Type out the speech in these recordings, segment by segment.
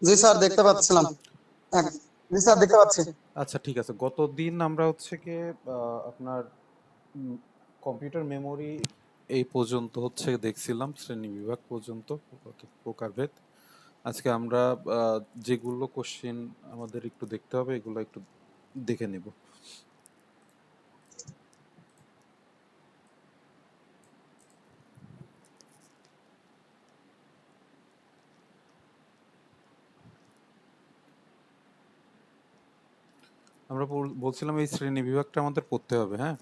জি sir, দেখতে পাচ্ছিলাম। জি sir, দেখতে পাচ্ছি। আচ্ছা, ঠিক আছে। গতদিন আমরা হচ্ছে গিয়ে আপনার কম্পিউটার মেমোরি এই পর্যন্ত হচ্ছে দেখছিলাম, শ্রেণীবিভাগ পর্যন্ত, প্রকারভেদ। আজকে আমরা যেগুলো কোশ্চেন আমাদের একটু দেখতে হবে এগুলো একটু দেখে নেব। আমরা বলছিলাম এই শ্রেণী বিভাগটা আমাদের পড়তে হবে, হ্যাঁ।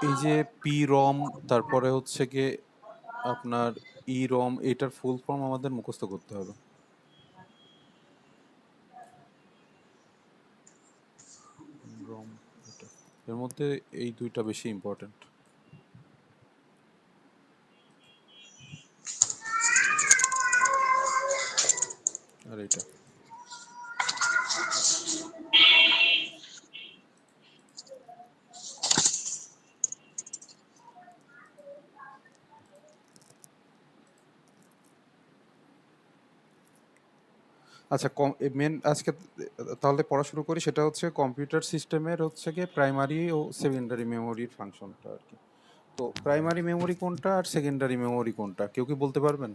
এই যে পি রম, তারপরে হচ্ছে গিয়ে আপনার ই রম, এটার ফুল ফর্ম আমাদের মুখস্থ করতে হবে। রম, এটা এর মধ্যে এই দুইটা বেশি ইম্পর্টেন্ট। আর এটা আচ্ছা, মেন আজকে তাহলে পড়া শুরু করি। সেটা হচ্ছে কম্পিউটার সিস্টেমের হচ্ছে গিয়ে প্রাইমারি ও সেকেন্ডারি মেমোরির ফাংশনটা আর কি। তো প্রাইমারি মেমোরি কোনটা আর সেকেন্ডারি মেমোরি কোনটা, কেউ কি বলতে পারবেন?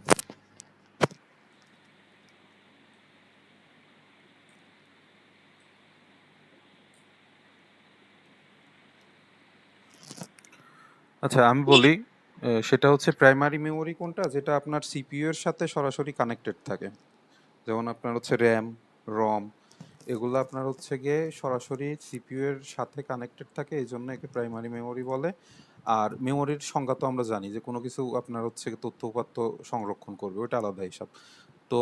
আচ্ছা, আমি বলি। সেটা হচ্ছে প্রাইমারি মেমোরি কোনটা, যেটা আপনার সিপিইউ এর সাথে সরাসরি কানেক্টেড থাকে। যেমন আপনার হচ্ছে র্যাম, রম, এগুলো আপনার হচ্ছে গিয়ে সরাসরি সিপিইউ এর সাথে কানেক্টেড থাকে, এই জন্য একে প্রাইমারি মেমোরি বলে। আর মেমোরির সংজ্ঞা তো আমরা জানি যে কোনো কিছু আপনার হচ্ছে তথ্য উপাত্ত সংরক্ষণ করবে, ওটা আলাদা হিসাব। তো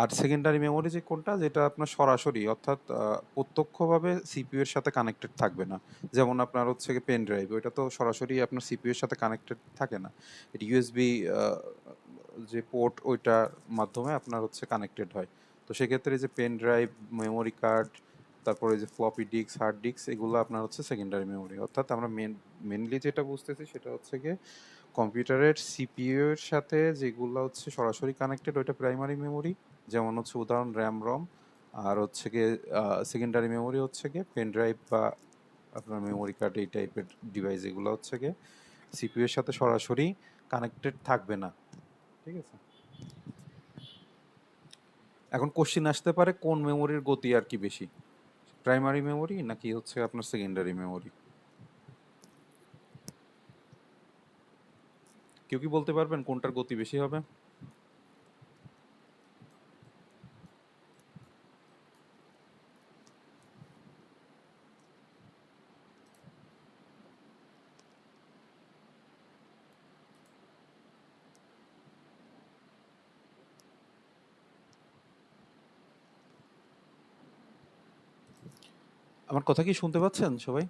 আর সেকেন্ডারি মেমোরি যে কোনটা, যেটা আপনার সরাসরি অর্থাৎ প্রত্যক্ষভাবে সিপিইউ এর সাথে কানেক্টেড থাকবে না। যেমন আপনার হচ্ছে পেন ড্রাইভ, ওইটা তো সরাসরি আপনার সিপিইউ এর সাথে কানেক্টেড থাকে না। এটা ইউএসবি যে পোর্ট, ওইটার মাধ্যমে আপনার হচ্ছে কানেক্টেড হয়। তো সেক্ষেত্রে যে পেন ড্রাইভ, মেমোরি কার্ড, তারপরে যে ফ্লপি ডিস্ক, হার্ড ডিস্ক, এগুলো আপনার হচ্ছে সেকেন্ডারি মেমোরি। অর্থাৎ আমরা মেনলি যেটা বুঝতেছি সেটা হচ্ছে গিয়ে কম্পিউটারের সিপিইউ এর সাথে যেগুলো হচ্ছে সরাসরি কানেক্টেড, ওইটা প্রাইমারি মেমোরি। যেমন হচ্ছে উদাহরণ র্যাম, রম। আর হচ্ছে গিয়ে সেকেন্ডারি মেমোরি হচ্ছে গিয়ে পেন ড্রাইভ বা আপনার মেমোরি কার্ড, এই টাইপের ডিভাইস, এগুলো হচ্ছে গিয়ে সিপিইউ এর সাথে সরাসরি কানেক্টেড থাকবে না। ঠিক আছে। এখন কোশ্চিন আসতে পারে কোন মেমোরির গতি আর কি বেশি, প্রাইমারি মেমোরি নাকি হচ্ছে আপনার সেকেন্ডারি মেমোরি? কেউ কি বলতে পারবেন কোনটার গতি বেশি হবে? আমার কথা কি শুনতে পাচ্ছেন সবাই?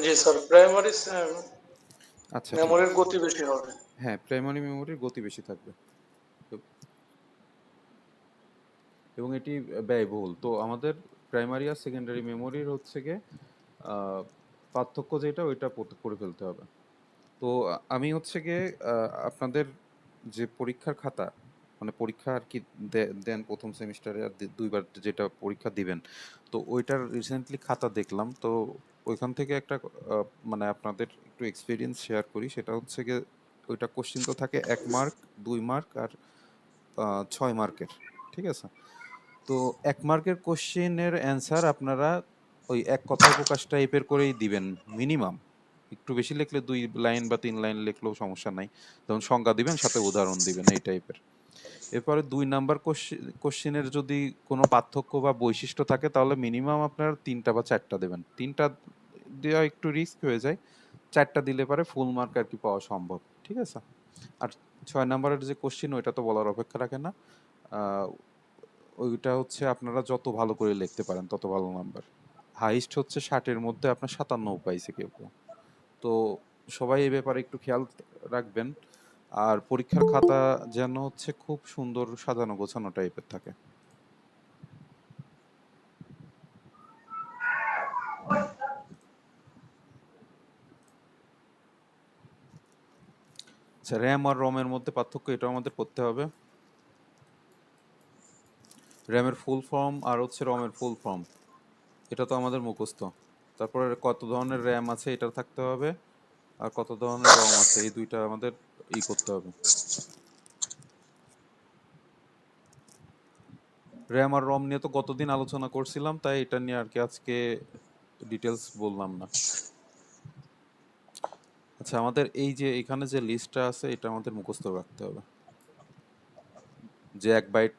জি স্যার, প্রাইমারি আচ্ছা, ঠিক মেমোরির আছে। গতি বেশি হবে। হ্যাঁ, প্রাইমারি মেমোরির গতি বেশি থাকবে। এবং এটি ব্যয়বহুল। তো আমাদের প্রাইমারি আর সেকেন্ডারি মেমোরির হচ্ছে গিয়ে আহ, পার্থক্য যেটা, ওইটা করে ফেলতে হবে। তো আমি হচ্ছে গিয়ে আপনাদের যে পরীক্ষার খাতা, মানে পরীক্ষা আর কি দেন প্রথম সেমিস্টারে, আর দুইবার যেটা পরীক্ষা দিবেন, তো ওইটার রিসেন্টলি খাতা দেখলাম। তো ওইখান থেকে একটা মানে আপনাদের একটু এক্সপিরিয়েন্স শেয়ার করি। সেটা হচ্ছে গিয়ে ওইটা কোশ্চিন তো থাকে 1 মার্ক, 2 মার্ক আর 6 মার্কের। ঠিক আছে। তো 1 মার্কের কোশ্চেনের অ্যান্সার আপনারা ওই এক কথায় প্রকাশ টাইপের করেই দিবেন মিনিমাম। একটু বেশি লিখলে 2 লাইন বা 3 লাইন লিখলেও সমস্যা নাই। যেমন সংজ্ঞা দিবেন, সাথে উদাহরণ দিবেন, এই টাইপের। এরপরে 2 নাম্বার কোশ্চেনের যদি কোনো পার্থক্য বা বৈশিষ্ট্য থাকে, তাহলে মিনিমাম আপনার 3টা বা 4টা দেবেন। 3টা দেওয়া একটু রিস্ক হয়ে যায়, 4টা দিলে পারে ফুল মার্ক আর কি পাওয়া সম্ভব। ঠিক আছে। আর 6 নাম্বারের যে কোশ্চেন, ওইটা তো বলার অপেক্ষা রাখে না। আহ, ওইটা হচ্ছে আপনারা যত ভালো করে লিখতে পারেন তত ভালো নাম্বার। হাইস্ট হচ্ছে 60-এর মধ্যে আপনার 57 পাইছে কেউ কেউ। তো সবাই এই ব্যাপারে একটু খেয়াল রাখবেন। আর পরীক্ষার খাতা যেন হচ্ছে খুব সুন্দর সাজানো গোছানো টাইপের থাকে। আচ্ছা, র্যাম আর রমের মধ্যে পার্থক্য এটা আমাদের করতে হবে। র্যামের ফুল ফর্ম আর হচ্ছে রমের ফুল ফর্ম, এটা তো আমাদের মুখস্থ। তারপরে কত ধরনের র্যাম আছে এটা থাকতে হবে, আর কত ধরনের রম আছে এই দুইটা আমাদের করতে হবে। র্যাম আর রম নিয়ে তো গতদিন আলোচনা করছিলাম, তাই এটা নিয়ে আর কি আজকে ডিটেলস বললাম না। আচ্ছা, আমাদের এই যে এখানে যে লিস্টটা আছে এটা আমাদের মুখস্থ রাখতে হবে, যে 1 বাইট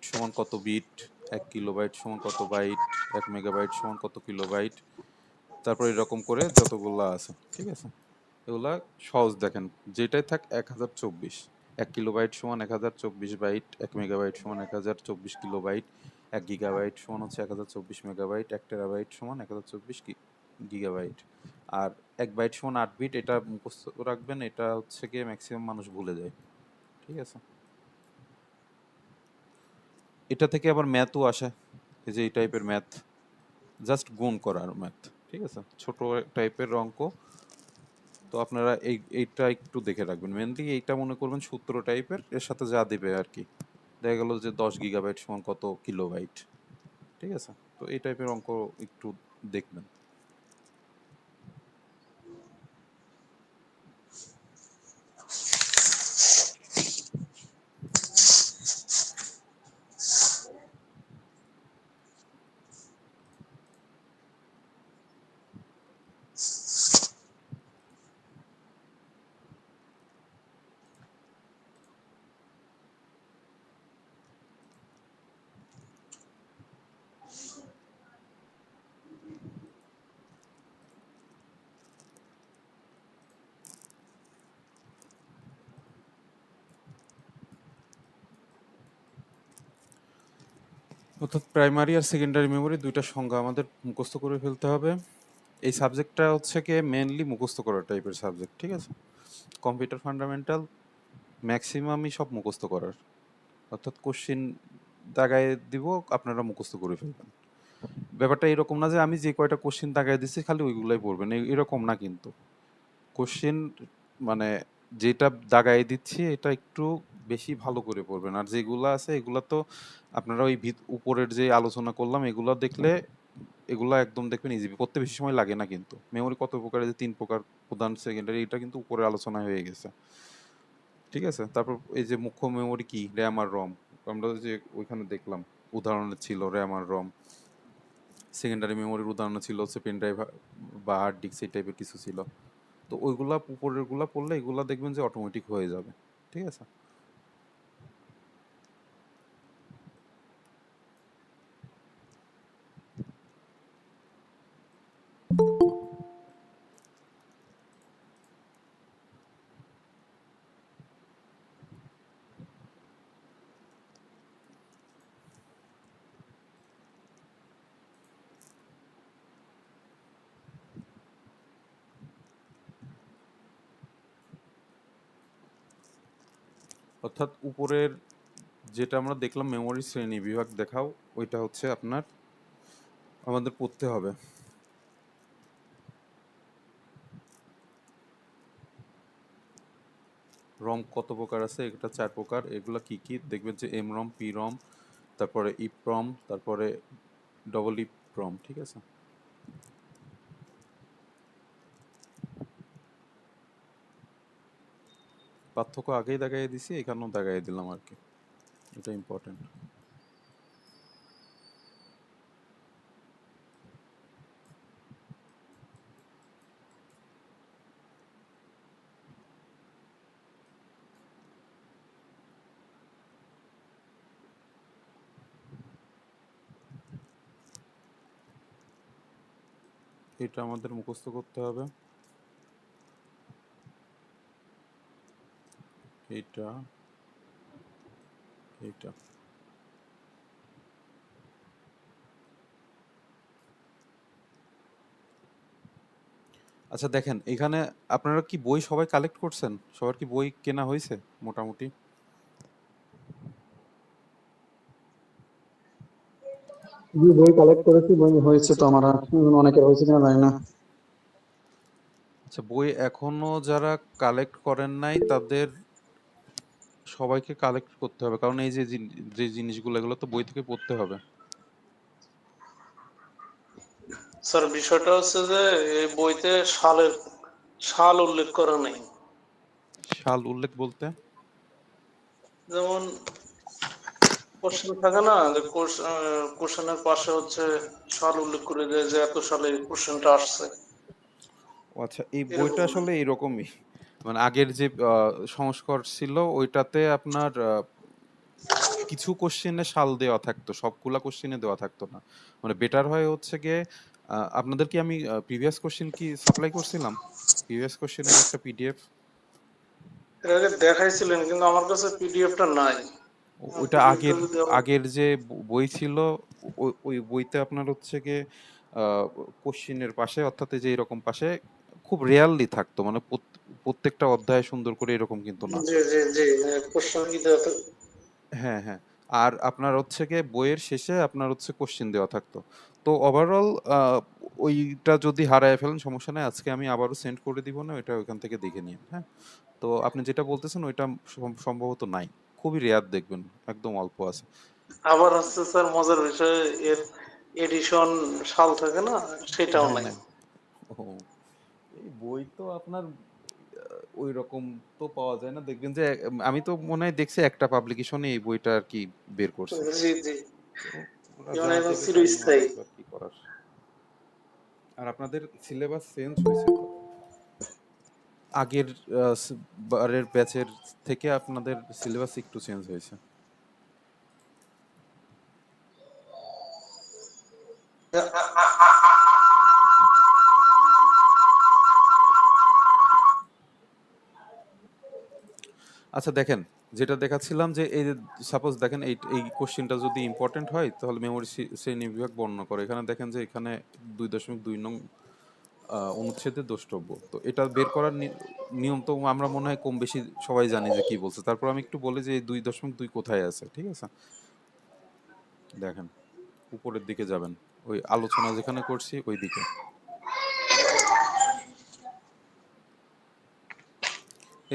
সমান কত বিট, 1 কিলোবাইট সমান কত বাইট, 1 মেগাবাইট সমান কত কিলোবাইট, তারপর এরকম করে যতগুলা আছে, ঠিক আছে? এগুলা সহজ দেখেন, যেটাই থাক 1024। 1 কিলোবাইট সমান 1024 বাইট, 1 মেগাবাইট সমান 1024 কিলোবাইট, 1 গিগাবাইট সমান হচ্ছে 1024 মেগাবাইট, 1 টেরাবাইট সমান 1024 গিগাবাইট। আর 1 বাইট সমান 8 বিট, এটা মুখস্থ রাখবেন, এটা হচ্ছে গিয়ে ম্যাক্সিমাম মানুষ ভুলে যায়, ঠিক আছে? এটা থেকে আবার ম্যাথও আসে, এই যে এই টাইপের ম্যাথ, জাস্ট গুণ করার ম্যাথ, ঠিক আছে? ছোট টাইপের অঙ্ক। তো আপনারা এইটা একটু দেখে রাখবেন, মেনলি এইটা মনে করবেন সূত্র টাইপের, এর সাথে যা দিবে আর কি। দেখা গেল যে 10 গিগাবাইট সমান কত কিলোবাইট, ঠিক আছে? তো এই টাইপের অঙ্ক একটু দেখবেন। অর্থাৎ প্রাইমারি আর সেকেন্ডারি মেমোরি দুইটা সংজ্ঞা আমাদের মুখস্থ করে ফেলতে হবে। এই সাবজেক্টটা হচ্ছে কি মেনলি মুখস্থ করার টাইপের সাবজেক্ট, ঠিক আছে? কম্পিউটার ফান্ডামেন্টাল ম্যাক্সিমামই সব মুখস্থ করার, অর্থাৎ কোশ্চিন দাগায় দিব, আপনারা মুখস্থ করে ফেলবেন। ব্যাপারটা এরকম না যে আমি যে কয়টা কোশ্চিন দাগায় দিচ্ছি খালি ওইগুলাই পড়বেন, এরকম না কিন্তু। কোশ্চিন মানে যেটা দাগায় দিচ্ছি এটা একটু বেশি ভালো করে পড়বেন, আর যেগুলো আছে এগুলা তো আপনারা ওই উপরের যে আলোচনা করলাম এগুলো দেখলে, এগুলা একদম দেখবেন ইজি, পড়তে বেশি সময় লাগে না কিন্তু। মেমোরি কত প্রকার, যে 3 প্রকার, প্রধান সেকেন্ডারি, এটা কিন্তু উপরে আলোচনা হয়ে গেছে, ঠিক আছে? তারপর এই যে মুখ্য মেমোরি কি, র্যাম আর রম, আমরা যে ওইখানে দেখলাম উদাহরণে ছিল র্যাম আর রম। সেকেন্ডারি মেমোরির উদাহরণ ছিল হচ্ছে পেন ড্রাইভ বা হার্ড ডিস্ক, এই টাইপের কিছু ছিল। তো ওইগুলা উপরেরগুলা পড়লে এগুলা দেখবেন যে অটোমেটিক হয়ে যাবে, ঠিক আছে? অর্থাৎ উপরের যেটা আমরা দেখলাম মেমোরি শ্রেণী বিভাগ দেখাও, ওইটা হচ্ছে আপনার আমাদের পড়তে হবে। রম কত প্রকার আছে, এটা 4 প্রকার। এগুলা কি কি দেখবেন যে এম রম, পি রম, তারপরে ইপ্রম, তারপরে ডবল ইপ্রম, ঠিক আছে? পার্থক্য আগেই দেখাই দিছি, এখানেও দেখাই দিলাম আর কি, এটা ইম্পর্টেন্ট। এটা আমাদের মুখস্থ করতে হবে, এইটা, এইটা। আচ্ছা দেখেন এখানে আপনারা কি বই সবাই কালেক্ট করছেন? সবার কি বই কেনা হয়েছে মোটামুটি? জি, বই কালেক্ট করেছি, বই হয়েছে তো আমার, অনেকের হয়েছে কিনা জানি না। আচ্ছা বই এখনো যারা কালেক্ট করেন নাই তাদের সবাইকে কালেক্ট করতে হবে, কারণ এই যে যে জিনিসগুলো এগুলো তো বই থেকে পড়তে হবে। স্যার বিষয়টা হচ্ছে যে এই বইতে সাল উল্লেখ করা নেই। সাল উল্লেখ বলতে? যেমন কোশ্চেন থাকে না, যে কোশ্চেনের পাশে হচ্ছে সাল উল্লেখ করে দেয় যে এত সালে কোশ্চেনটা আসছে, ও আচ্ছা, এই বইটা এরকম। আসলে এরকমই, মানে আগের যে সংস্কর ছিল ওইটাতে আপনার কিছু কোশ্চেনে সাল দেওয়া থাকতো, সবগুলা কোশ্চেনে দেওয়া থাকতো না। মানে বেটার হয় হচ্ছে গিয়ে আপনাদের কি আমি প্রিভিয়াস কোশ্চেন কি সাপ্লাই করছিলাম? প্রিভিয়াস কোশ্চেনের একটা পিডিএফ। এর আগে দেখাইছিলেন কিন্তু আমার কাছে পিডিএফটা নাই। ওইটা পিডিএফটা আগের যদি আমার, আগের যে বই ছিল ওই বইতে আপনার হচ্ছে গিয়ে কোশ্চেনের পাশে, অর্থাৎ এই যে এরকম পাশে খুব রেয়ারলি থাকতো, মানে প্রত্যেকটা অধ্যায় সুন্দর করে এরকম কিন্তু না। জি জি জি, কোশ্চেন কি দেওয়া হ্যাঁ হ্যাঁ। আর আপনার হচ্ছে গিয়ে বইয়ের শেষে আপনার হচ্ছে কোশ্চেন দেওয়া থাকতো। তো ওভারঅল ওইটা যদি হারায় ফেলেন সমস্যা নাই, আজকে আমি আবারও সেন্ড করে দিব, না ওইটা ওইখান থেকে দেখে নিন। হ্যাঁ, তো আপনি যেটা বলতেছেন ওইটা সম্ভবত নাই, খুবই রেয়ার দেখবেন, একদম অল্প আছে। আবার হচ্ছে স্যার মজার বিষয়, এর এডিশন সাল থাকে না, সেটাও হ্যাঁ নাই। হ্যাঁ। ও, এই বই তো আপনার ওই রকম তো পাওয়া যায় না, দেখবেন যে আমি তো মনে হয় দেখছি একটা পাবলিকেশনে এই বইটা আর কি বের করছে। জি জি, তো ওরা যেমন যা একদম দেবে তাই নেওয়া চিরস্থায়ী। লাগবে, আর কি করার। আর আপনাদের সিলেবাস চেঞ্জ হয়েছে তো, আগের বারের ব্যাচের থেকে আপনাদের সিলেবাস একটু চেঞ্জ হয়েছে। আচ্ছা দেখেন, যেটা দেখাচ্ছিলাম যে এই সাপোজ দেখেন এই এই কোশ্চেনটা যদি ইম্পর্টেন্ট হয় তাহলে মেমোরি শ্রেণী বিভাগ বর্ণনা করে, এখানে দেখেন যে এখানে 2.2 নং অনুচ্ছেদের দ্রষ্টব্য, তো এটা বের করার নিয়ম তো আমরা মনে হয় কম বেশি সবাই জানি যে কি বলছে, তারপর আমি একটু বলি যে এই 2.2 কোথায় আছে, ঠিক আছে? দেখেন উপরের দিকে যাবেন, ওই আলোচনা যেখানে করছি ওই দিকে।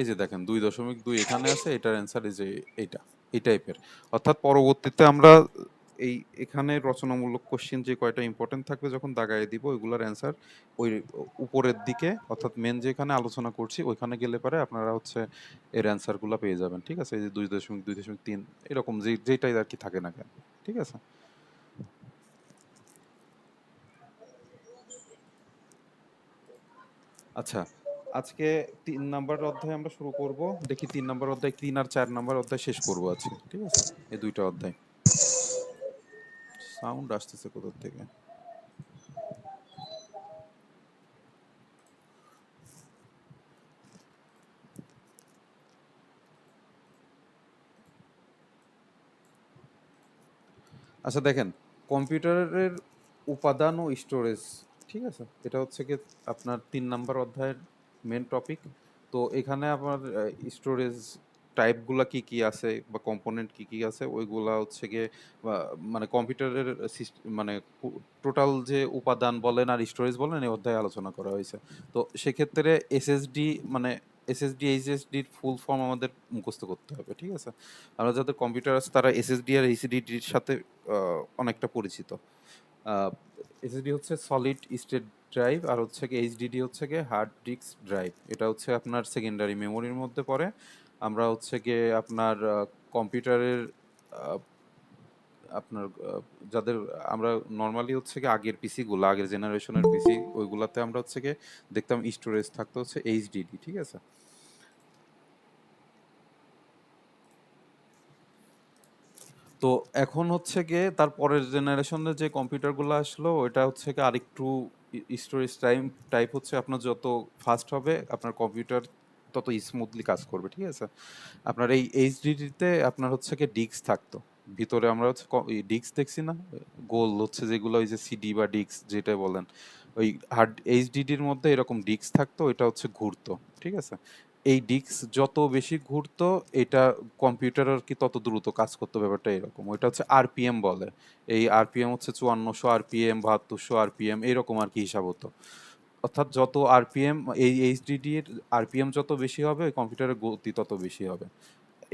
এই যে দেখেন 2.2 এখানে আছে, এটার অ্যান্সার এই যে এইটা, এই টাইপের। অর্থাৎ পরবর্তীতে আমরা এই এখানে রচনামূলক কোশ্চেন যে কয়টা ইম্পর্টেন্ট থাকবে যখন দাগায় দিব ওইগুলোর অ্যান্সার ওই উপরের দিকে, অর্থাৎ মেন যেখানে আলোচনা করছি ওইখানে গেলে পারে আপনারা হচ্ছে এর অ্যান্সারগুলো পেয়ে যাবেন, ঠিক আছে? এই যে 2.2.3 এরকম যে যেটাই আর কি থাকে না কেন, ঠিক আছে? আচ্ছা, আজকে 3 নাম্বার অধ্যায় আমরা শুরু করব, দেখি 3 নাম্বার অধ্যায়, 3 আর 4 নাম্বার অধ্যায় শেষ করব আজকে, ঠিক আছে? এই দুইটা অধ্যায়। সাউন্ড আসতেছে কোথা থেকে? আচ্ছা দেখেন, কম্পিউটারের উপাদান ও স্টোরেজ, ঠিক আছে? এটা হচ্ছে কি আপনার 3 নাম্বার অধ্যায়ের মেন টপিক। তো এখানে আপনার স্টোরেজ টাইপগুলা কি কি আছে বা কম্পোনেন্ট কি কি আছে ওইগুলা হচ্ছে গিয়ে মানে কম্পিউটারের মানে টোটাল যে উপাদান বলেন আর স্টোরেজ বলেন এই অধ্যায়ে আলোচনা করা হয়েছে। তো সেক্ষেত্রে এসএসডি মানে এসএসডি এইচএসডির ফুল ফর্ম আমাদের মুখস্থ করতে হবে, ঠিক আছে? আমরা যাদের কম্পিউটার আছে তারা এসএসডি আর এইচডিডির সাথে অনেকটা পরিচিত। এসএসডি হচ্ছে সলিড স্টেট ড্রাইভ, আর হচ্ছে কি এইচডিডি হচ্ছে গিয়ে হার্ড ডিস্ক ড্রাইভ, এটা হচ্ছে আপনার সেকেন্ডারি মেমোরির মধ্যে পড়ে। আমরা হচ্ছে গিয়ে আপনার কম্পিউটারের আপনার যাদের আমরা নর্মালি হচ্ছে কি আগের পিসি গুলো, আগের জেনারেশনের পিসি ওইগুলাতে আমরা হচ্ছে গিয়ে দেখতাম স্টোরেজ থাকতো হচ্ছে এইচডিডি, ঠিক আছে? তো এখন হচ্ছে গিয়ে তার পরের জেনারেশনের যে কম্পিউটারগুলো আসলো ওইটা হচ্ছে গিয়ে আরেকটু স্টোরেজ টাইপ হচ্ছে আপনার যত ফাস্ট হবে আপনার কম্পিউটার তত স্মুথলি কাজ করবে, ঠিক আছে? আপনার এই এইচডিডিতে আপনার হচ্ছে গিয়ে ডিস্ক থাকতো ভিতরে, আমরা হচ্ছে ডিস্ক দেখছি না, গোল হচ্ছে যেগুলো ওই যে সিডি বা ডিস্ক যেটা বলেন, ওই হার্ড এইচডিডির মধ্যে এরকম ডিস্ক থাকতো, এটা হচ্ছে ঘুরতো, ঠিক আছে? এই ডিস্ক যত বেশি ঘুরতো, এটা কম্পিউটার আর কি তত দ্রুত কাজ করতো, ব্যাপারটা এরকম। ওইটা হচ্ছে আরপিএম বলে। এই আরপিএম হচ্ছে 5400 আরপিএম, 7200 আরপিএম, এরকম আর কি হিসাব হতো। অর্থাৎ যত আরপিএম, এই এইচডিডি এর আরপিএম যত বেশি হবে, কম্পিউটারের গতি তত বেশি হবে।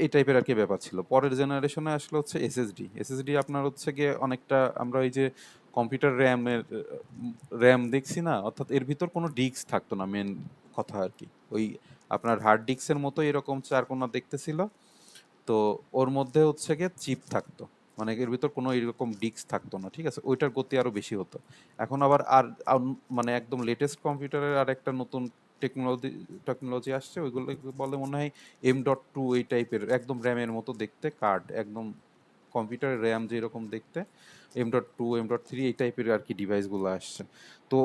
এই টাইপের আর কি ব্যাপার ছিল। পরের জেনারেশনে আসলে হচ্ছে এসএসডি। এসএসডি আপনার হচ্ছে গিয়ে অনেকটা, আমরা এই যে কম্পিউটার র্যামের র্যাম দেখছি না, অর্থাৎ এর ভিতর কোনো ডিস্ক থাকতো না, মেন কথা আর কি। ওই আপনার হার্ড ডিস্কের মতো এরকম চারকোনা দেখতে ছিল। তো ওর মধ্যে হচ্ছে গিয়ে চিপ থাকতো, মানে এর ভিতর কোনো এরকম ডিস্ক থাকতো না, ঠিক আছে? ওইটার গতি আরো বেশি হতো। এখন আবার মানে একদম লেটেস্ট কম্পিউটারের আর একটা নতুন টেকনোলজি টেকনোলজি আসছে, ওইগুলো বলে মনে হয় M.2, এই টাইপের একদম র্যামের মতো দেখতে কার্ড, একদম কম্পিউটারের র্যাম যেরকম দেখতে, M.2, M.3 এই টাইপের আর কি ডিভাইসগুলো আসছে। তো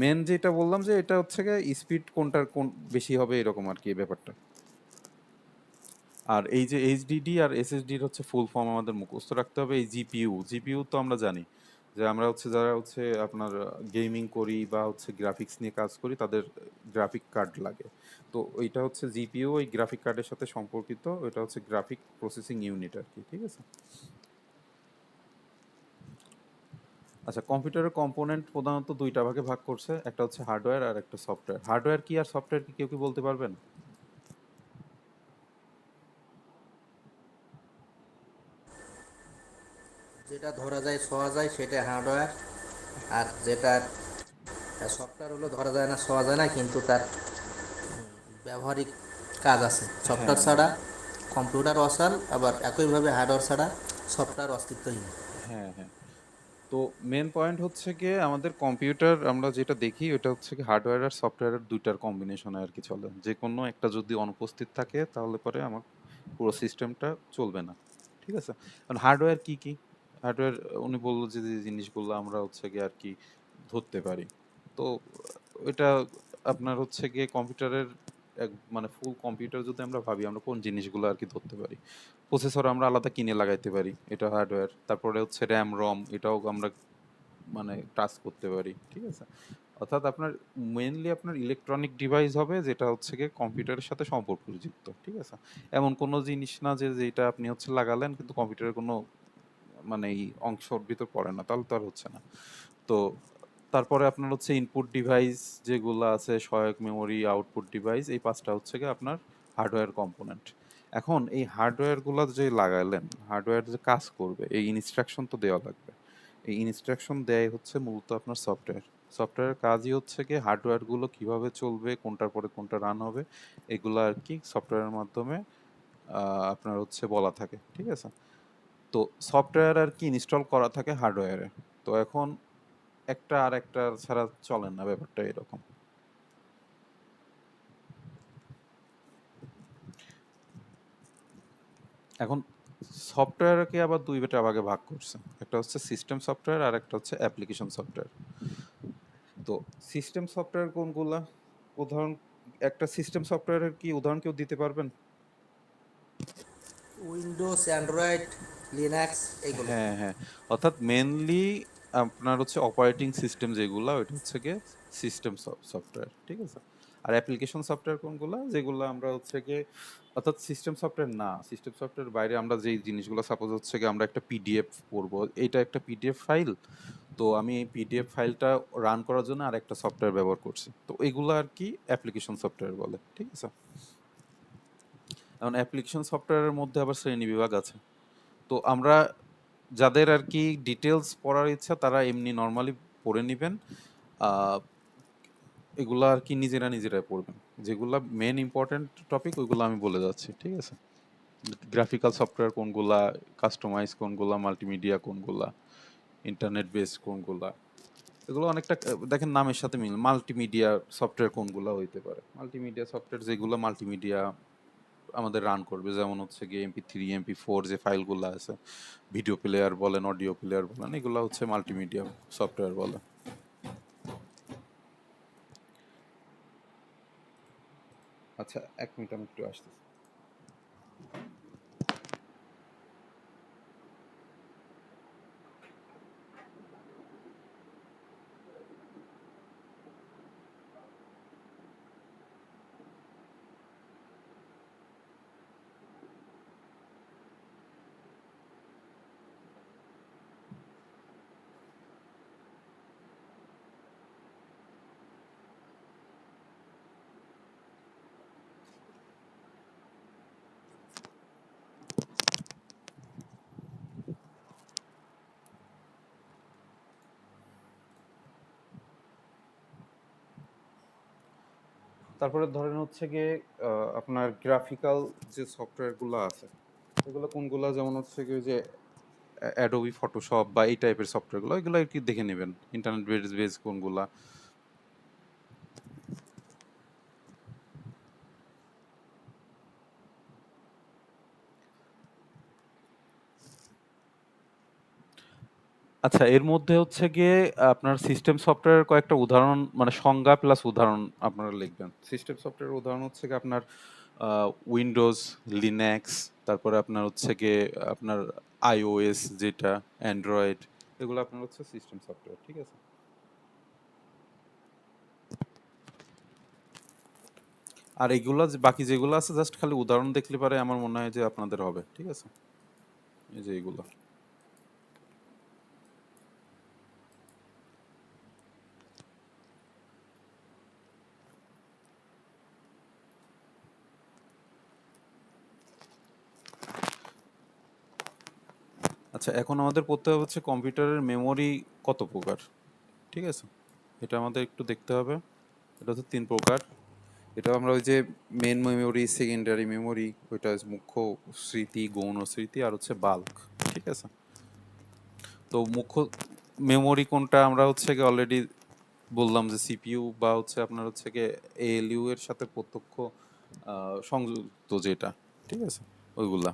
মেন যেটা বললাম যে এটা হচ্ছে গিয়ে স্পিড কোনটার কোন বেশি হবে, এরকম আর কি ব্যাপারটা। আর এই যে এইচডিডি আর এসএসডির হচ্ছে ফুল ফর্ম আমাদের মুখস্থ রাখতে হবে। এই জিপিইউ, জিপিইউ তো আমরা জানি যে আমরা হচ্ছে যারা হচ্ছে আপনার গেমিং করি বা হচ্ছে গ্রাফিক্স নিয়ে কাজ করি, তাদের গ্রাফিক কার্ড লাগে। তো ওইটা হচ্ছে জিপিইউ, ওই গ্রাফিক কার্ডের সাথে সম্পর্কিত, ওইটা হচ্ছে গ্রাফিক প্রসেসিং ইউনিট আর কি, ঠিক আছে? আচ্ছা, কম্পিউটারের কম্পোনেন্ট প্রধানত দুইটা ভাগে ভাগ করছে, একটা হচ্ছে হার্ডওয়্যার আর একটা সফটওয়্যার। হার্ডওয়্যার কি আর সফটওয়্যার কি, কেউ কি বলতে পারবেন? যেটা ধরা যায় ছোঁয়া যায় সেটা হার্ডওয়্যার, আর যেটা সফটওয়্যার হলো ধরা যায় না ছোঁয়া যায় না কিন্তু তার ব্যবহারিক কাজ আছে। সফটওয়্যার হ্যাঁ, ছাড়া কম্পিউটার অচল, আবার একইভাবে হার্ডওয়্যার ছাড়া সফটওয়্যার অস্তিত্বহীন। হ্যাঁ, হ্যাঁ। তো মেন পয়েন্ট হচ্ছে গিয়ে আমাদের কম্পিউটার আমরা যেটা দেখি ওটা হচ্ছে কি হার্ডওয়্যার আর সফটওয়্যারের দুইটার কম্বিনেশনে আর কি চলে। যে কোনো একটা যদি অনুপস্থিত থাকে তাহলে পরে আমার পুরো সিস্টেমটা চলবে না, ঠিক আছে? কারণ হার্ডওয়্যার কি কি, হার্ডওয়্যার উনি বললো যে যে জিনিসগুলো আমরা হচ্ছে গিয়ে আর কি ধরতে পারি। তো ওইটা আপনার হচ্ছে গিয়ে কম্পিউটারের এক মানে ফুল কম্পিউটার যদি আমরা ভাবি, আমরা কোন জিনিসগুলো আর কি ধরতে পারি। প্রসেসর আমরা আলাদা কিনে লাগাইতে পারি, এটা হার্ডওয়্যার। তারপরে হচ্ছে র্যাম রম, এটাও আমরা মানে টাচ করতে পারি, ঠিক আছে? অর্থাৎ আপনার মেইনলি আপনার ইলেকট্রনিক ডিভাইস হবে যেটা হচ্ছে গিয়ে কম্পিউটারের সাথে সম্পর্কযুক্ত, ঠিক আছে? এমন কোনো জিনিস না যে যেটা আপনি হচ্ছে লাগালেন কিন্তু কম্পিউটারের কোনো মানে এই অংশের ভিতর পড়ে না, তাহলে তো আর হচ্ছে না। তো তারপরে আপনার হচ্ছে ইনপুট ডিভাইস যেগুলো আছে, সহায়ক মেমোরি, আউটপুট ডিভাইস, এই পাঁচটা হচ্ছে গিয়ে আপনার হার্ডওয়্যার কম্পোনেন্ট। এখন এই হার্ডওয়্যারগুলো যে লাগাইলেন, হার্ডওয়্যার যে কাজ করবে, এই ইনস্ট্রাকশন তো দেওয়া লাগবে। এই ইনস্ট্রাকশন দেয় হচ্ছে মূলত আপনার সফটওয়্যার। সফটওয়্যারের কাজই হচ্ছে কি হার্ডওয়্যারগুলো কিভাবে চলবে, কোনটার পরে কোনটা রান হবে, এগুলো আর কি সফটওয়্যারের মাধ্যমে আপনার হচ্ছে বলা থাকে, ঠিক আছে? তো সফটওয়্যার আর কি ইনস্টল করা থাকে হার্ডওয়্যারে। তো এখন একটা আর একটা ছাড়া চলে না, ব্যাপারটা এরকম। এখন সফটওয়্যারকে আবার দুই বেটা ভাগে ভাগ করছে, একটা হচ্ছে সিস্টেম সফটওয়্যার আর একটা হচ্ছে অ্যাপ্লিকেশন সফটওয়্যার। তো সিস্টেম সফটওয়্যার কোনগুলা, উদাহরণ, একটা সিস্টেম সফটওয়্যারের কি উদাহরণ কেউ দিতে পারবেন? উইন্ডোজ, অ্যান্ড্রয়েড, লিনাক্স, এগুলো। হ্যাঁ, হ্যাঁ। অর্থাৎ মেনলি আপনার হচ্ছে অপারেটিং সিস্টেম যেগুলা, ওইটা হচ্ছে গিয়ে সিস্টেম সফটওয়্যার, ঠিক আছে? আর অ্যাপ্লিকেশন সফটওয়্যার কোনগুলা, যেগুলো আমরা হচ্ছে গিয়ে অর্থাৎ সিস্টেম সফটওয়্যার না, সিস্টেম সফটওয়্যার বাইরে আমরা যেই জিনিসগুলো সাপোজ হচ্ছে গিয়ে আমরা একটা পিডিএফ পড়বো, এটা একটা পিডিএফ ফাইল। তো আমি এই পিডিএফ ফাইলটা রান করার জন্য আর একটা সফটওয়্যার ব্যবহার করছি, তো এগুলো আর কি অ্যাপ্লিকেশন সফটওয়্যার বলে, ঠিক আছে? এখন অ্যাপ্লিকেশন সফটওয়্যারের মধ্যে আবার শ্রেণীবিভাগ আছে। তো আমরা যাদের আর কি ডিটেলস পড়ার ইচ্ছা তারা এমনি নর্মালি পড়ে নেবেন। এগুলা আর কি নিজেরা নিজেরাই পড়বেন। যেগুলা মেন ইম্পর্টেন্ট টপিক ওইগুলো আমি বলে যাচ্ছি, ঠিক আছে? গ্রাফিক্যাল সফটওয়্যার কোনগুলা, কাস্টমাইজ কোনগুলা, মাল্টিমিডিয়া কোনগুলা, ইন্টারনেট বেস কোনগুলা, এগুলো অনেকটা দেখেন নামের সাথে মিল। মাল্টিমিডিয়া সফটওয়্যার কোনগুলা হইতে পারে, মাল্টিমিডিয়া সফটওয়্যার যেগুলো মাল্টিমিডিয়া আমাদের রান করবে, যেমন হচ্ছে গিয়ে MP3, MP4 যে ফাইলগুলো আছে, ভিডিও প্লেয়ার বলেন, অডিও প্লেয়ার বলেন, এগুলো হচ্ছে মাল্টিমিডিয়া সফটওয়্যার বলে। আচ্ছা, এক মিনিট, আমি একটু আসতেছি। তারপরে ধরেন হচ্ছে গিয়ে আপনার গ্রাফিক্যাল যে সফটওয়্যারগুলো আছে এগুলো কোনগুলো, যেমন হচ্ছে গিয়ে যে অ্যাডোবি ফটোশপ বা এই টাইপের সফটওয়্যারগুলো, এগুলো আর কি দেখে নেবেন ইন্টারনেট বেস কোনগুলা। আচ্ছা, এর মধ্যে হচ্ছে গিয়ে আপনার সিস্টেম সফটওয়্যারের কয়েকটা উদাহরণ, মানে সংজ্ঞা প্লাস উদাহরণ আপনারা লিখবেন। সিস্টেম সফটওয়্যারের উদাহরণ হচ্ছে গিয়ে আপনার উইন্ডোজ, লিনাক্স, তারপরে আপনার হচ্ছে গিয়ে আপনার আইওএস যেটা, অ্যান্ড্রয়েড, এগুলো আপনার হচ্ছে সিস্টেম সফটওয়্যার, ঠিক আছে? আর এগুলো বাকি যেগুলো আছে জাস্ট খালি উদাহরণ দেখলে পারে আমার মনে হয় যে আপনাদের হবে, ঠিক আছে? এই যে এগুলো। আচ্ছা, এখন আমাদের পড়তে হবে হচ্ছে কম্পিউটারের মেমোরি কত প্রকার, ঠিক আছে? এটা আমাদের একটু দেখতে হবে। এটা হচ্ছে 3 প্রকার। এটা আমরা ওই যে মেন মেমোরি, সেকেন্ডারি মেমোরি, ওইটা হচ্ছে মুখ্য স্মৃতি, গৌণ স্মৃতি, আর হচ্ছে বাল্ক, ঠিক আছে? তো মুখ্য মেমোরি কোনটা আমরা হচ্ছে গিয়ে অলরেডি বললাম যে সিপিইউ বা হচ্ছে আপনার হচ্ছে গিয়ে এএলইউ এর সাথে প্রত্যক্ষ সংযুক্ত যেটা, ঠিক আছে? ওইগুলা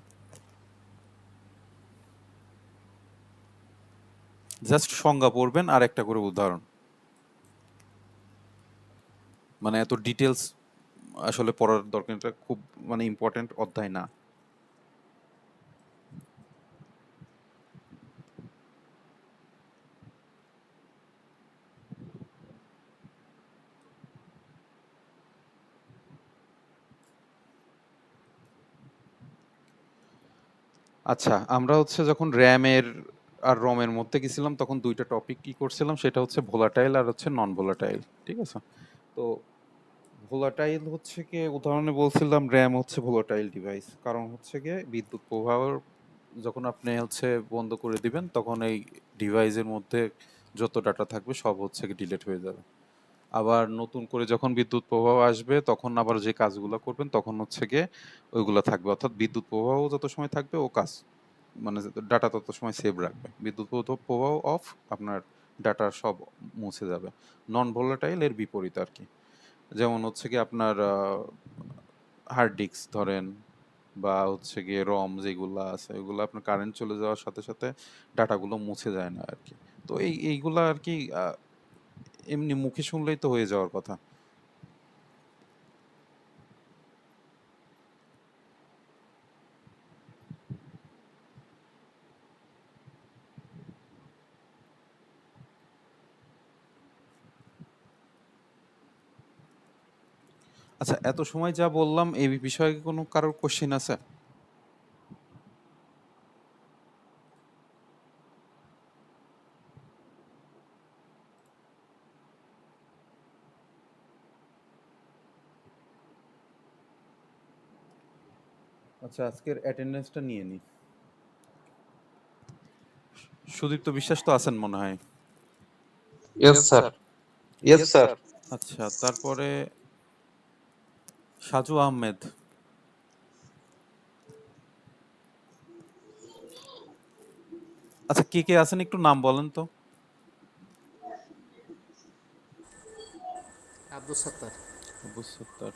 জাস্ট সংজ্ঞা পড়বেন আর একটা করে উদাহরণ, মানে এত ডিটেলস আসলে পড়ার দরকার, এটা খুব মানে ইম্পর্টেন্ট অধ্যায় না। আচ্ছা, আমরা হচ্ছে যখন র্যামের আর রমের মধ্যে গেছিলাম তখন দুইটা টপিক কি করছিলাম, সেটা হচ্ছে ভোলাটাইল আর হচ্ছে নন ভোলাটাইল, ঠিক আছে? তো ভোলাটাইল হচ্ছে কি উদাহরণে বলছিলাম র্যাম হচ্ছে ভোলাটাইল ডিভাইস, কারণ হচ্ছে গিয়ে বিদ্যুৎ প্রবাহ যখন আপনি হচ্ছে বন্ধ করে দিবেন তখন এই ডিভাইসের মধ্যে যত ডাটা থাকবে সব হচ্ছে কি ডিলিট হয়ে যাবে। আবার নতুন করে যখন বিদ্যুৎ প্রবাহ আসবে তখন আবার যে কাজগুলো করবেন তখন হচ্ছে গিয়ে ওইগুলো থাকবে, অর্থাৎ বিদ্যুৎ প্রবাহ যত সময় থাকবে ও কাজ মানে ডাটা তত সময় সেভ রাখবে। বিদ্যুৎ প্রবাহ অফ, আপনার ডাটা সব মুছে যাবে। নন ভোলাটাইল এর বিপরীত আর কি। যেমন হচ্ছে কি আপনার হার্ড ডিস্ক ধরেন বা হচ্ছে গিয়ে রম যেগুলো আছে ওইগুলো আপনার কারেন্ট চলে যাওয়ার সাথে সাথে ডাটাগুলো মুছে যায় না আর কি। তো এইগুলা আর কি এমনি মুখে শুনলেই তো হয়ে যাওয়ার কথা। আচ্ছা, এত সময় যা বললাম এই বিষয়ে কি কোনো কারোর কোশ্চেন আছে? আচ্ছা, আজকের অ্যাটেন্ডেন্সটা নিয়ে নি। সুদীপ্ত বিশ্বাস তো আছেন মনে হয়। Yes, sir. Yes, sir. আচ্ছা, তারপরে সাজু আহমেদ। আচ্ছা, কে কে আছেন একটু নাম বলেন তো। আব্দুল সত্তার। আবু সত্তার।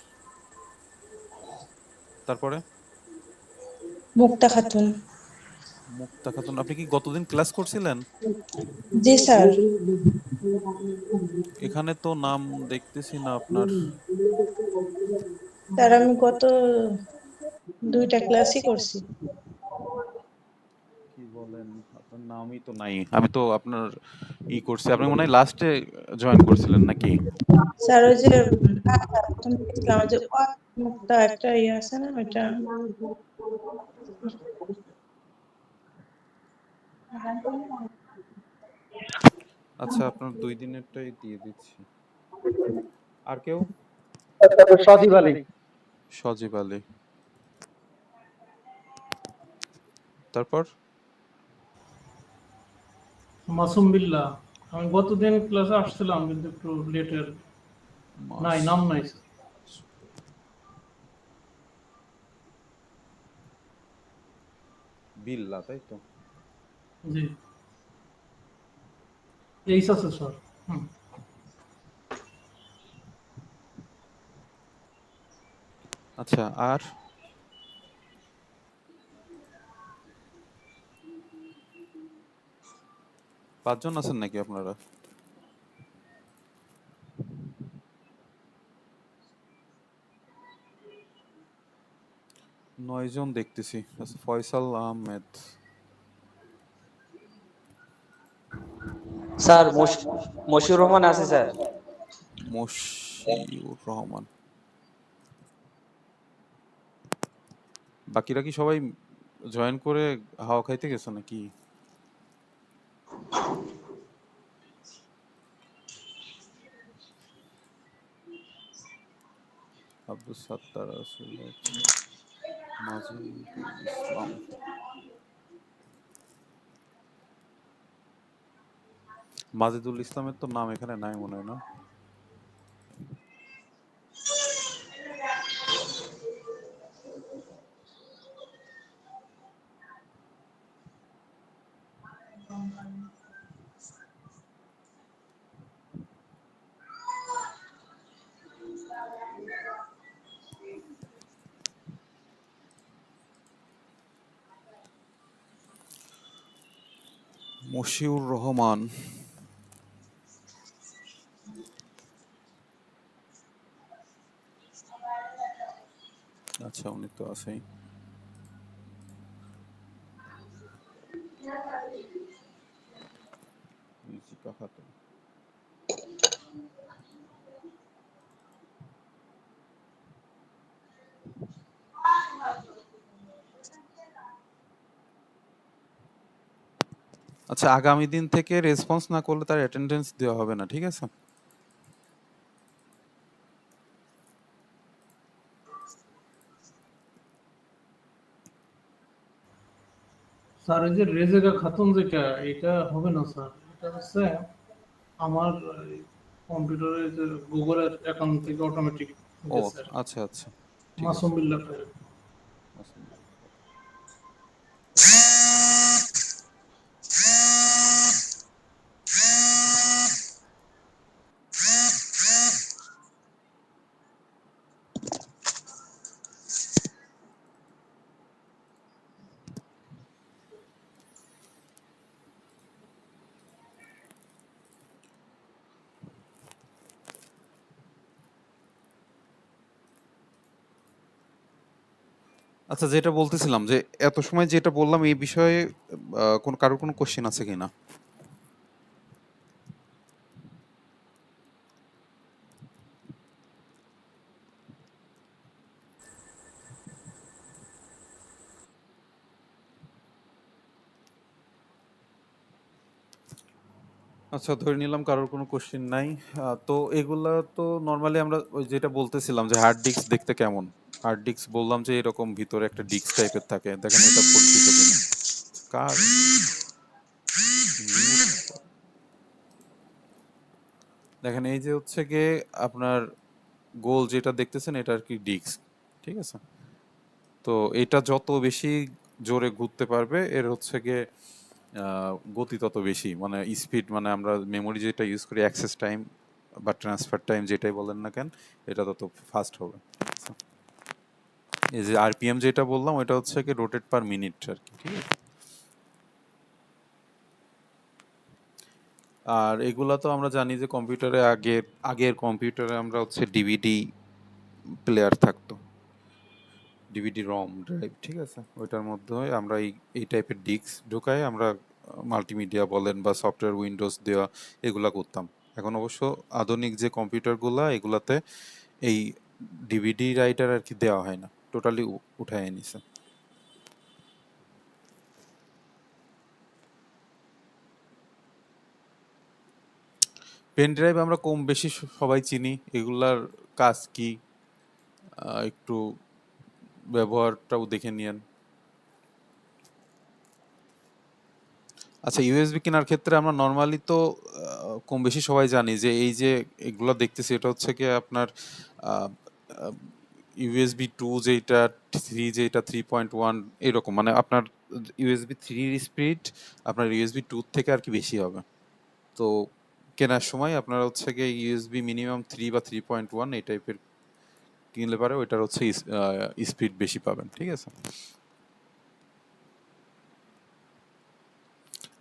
তারপরে মুক্তা খাতুন। মুক্তা খাতুন। আপনি কি গতদিন ক্লাস করছিলেন? জি স্যার। এখানে তো নাম দেখতেছি না আপনার। স্যার আমি গত 2টা ক্লাসই করছি। কি বলেন, আপনার নামই তো নাই। আমি তো আপনার করছি, আপনি মনে হয় লাস্টে জয়েন করছিলেন নাকি? স্যার ওই যে প্রথম দেখছিলাম ওই যে মুক্তা একটা ইয়ে আছে না ওইটা। আচ্ছা, আপনার 2 দিনেরটাই দিয়ে দিচ্ছি। আর কেউ? সজীব আলী। সজীব আলী। তারপর মাসুম বিল্লাহ। আমি গতদিন ক্লাসে আসছিলাম কিন্তু একটু লেটের। নাই, নাম নাই স্যার। বিল্লা, তাই তো? জি, এইচ আছে স্যার। হুম। আচ্ছা, আর পাঁচজন আছেন নাকি আপনারা? নয়জন দেখতেছি। আচ্ছা, ফয়সাল আহমেদ। স্যার মশিউর রহমান আছে স্যার। মশিউর রহমান। বাকিরা কি সবাই জয়েন করে হাওয়া খাইতে গেছে নাকি? আব্দুল সাত্তার আসল, মাজিদুল ইসলাম। মাজিদুল ইসলামের তো নাম এখানে নাই মনে হয়, না? মশিউর রহমান। আচ্ছা, উনি তো আছেই। রিজিকা খাতুন। আচ্ছা, আগামী দিন থেকে রেসপন্স না করলে তার অ্যাটেন্ডেন্স দেওয়া হবে না, ঠিক আছে? স্যার এই যে রেজেকা খাতুন যেটা, এটা হবে না স্যার। এটা হচ্ছে আমার কম্পিউটারে যে গুগলের অ্যাকাউন্ট থেকে অটোমেটিক ও গেছে আর কি। আচ্ছা আচ্ছা, ঠিক আছে। মাসুম বিল্লাহ। আচ্ছা, যেটা বলতেছিলাম যে এত সময় যেটা বললাম এই বিষয়ে কোন কারোর কোনো কোশ্চেন আছে কিনা? আচ্ছা, ধরে নিলাম কারোর কোনো কোশ্চেন নাই। তো এগুলা তো নর্মালি আমরা ওই যেটা বলতেছিলাম যে হার্ড ডিস্ক দেখতে কেমন। হার্ড ডিস্ক বললাম যে এরকম ভিতরে একটা ডিস্ক টাইপের থাকে, দেখেন এটা পরিচিত কিনা। কার mute? দেখেন এই যে হচ্ছে গিয়ে আপনার গোল যেটা দেখতেছেন এটা আর কি ডিস্ক, ঠিক আছে? তো এটা যত বেশি জোরে ঘুরতে পারবে এর হচ্ছে গিয়ে গতি তত বেশি, মানে স্পিড, মানে আমরা মেমোরি যেটা ইউজ করি অ্যাক্সেস টাইম বা ট্রান্সফার টাইম যেটাই বলেন না কেন, এটা তত ফাস্ট হবে, ঠিক আছে? এই যে আরপিএম যেটা বললাম ওটা হচ্ছে কি রোটেট পার মিনিট আর কি, ঠিক আছে? আর এগুলা তো আমরা জানি যে কম্পিউটারে আগের কম্পিউটারে আমরা হচ্ছে ডিভিডি প্লেয়ার থাকতো, ডিভিডি রম ড্রাইভ, ঠিক আছে? ওইটার মধ্যে আমরা এই টাইপের ডিস্ক ঢুকাই আমরা মাল্টিমিডিয়া বলেন বা সফটওয়্যার উইন্ডোজ দেওয়া এগুলা করতাম। এখন অবশ্য আধুনিক যে কম্পিউটারগুলা এগুলাতে এই ডিভিডি রাইটার আর কি দেওয়া হয় না, টোটালি উঠায় নিছে। পেন ড্রাইভ আমরা কম বেশি সবাই চিনি, এগুলার কাজ কি একটু ব্যবহারটাও দেখে নিয়েন। আচ্ছা, ইউএসবি কেনার ক্ষেত্রে আমরা নর্মালি তো কম বেশি সবাই জানি যে এই যে এগুলো দেখতেছি এটা হচ্ছে কি আপনার ইউএসবি 2 যেটা, 3 যেটা, 3.1 এরকম, মানে আপনার ইউএসবি 3 এর স্পিড আপনার ইউএসবি 2 থেকে আর কি বেশি হবে। তো কেনার সময় আপনার হচ্ছে গিয়ে ইউএসবি মিনিমাম 3 বা 3.1 এই টাইপের কিনলে পারে, ওইটার হচ্ছে স্পিড বেশি পাবেন, ঠিক আছে।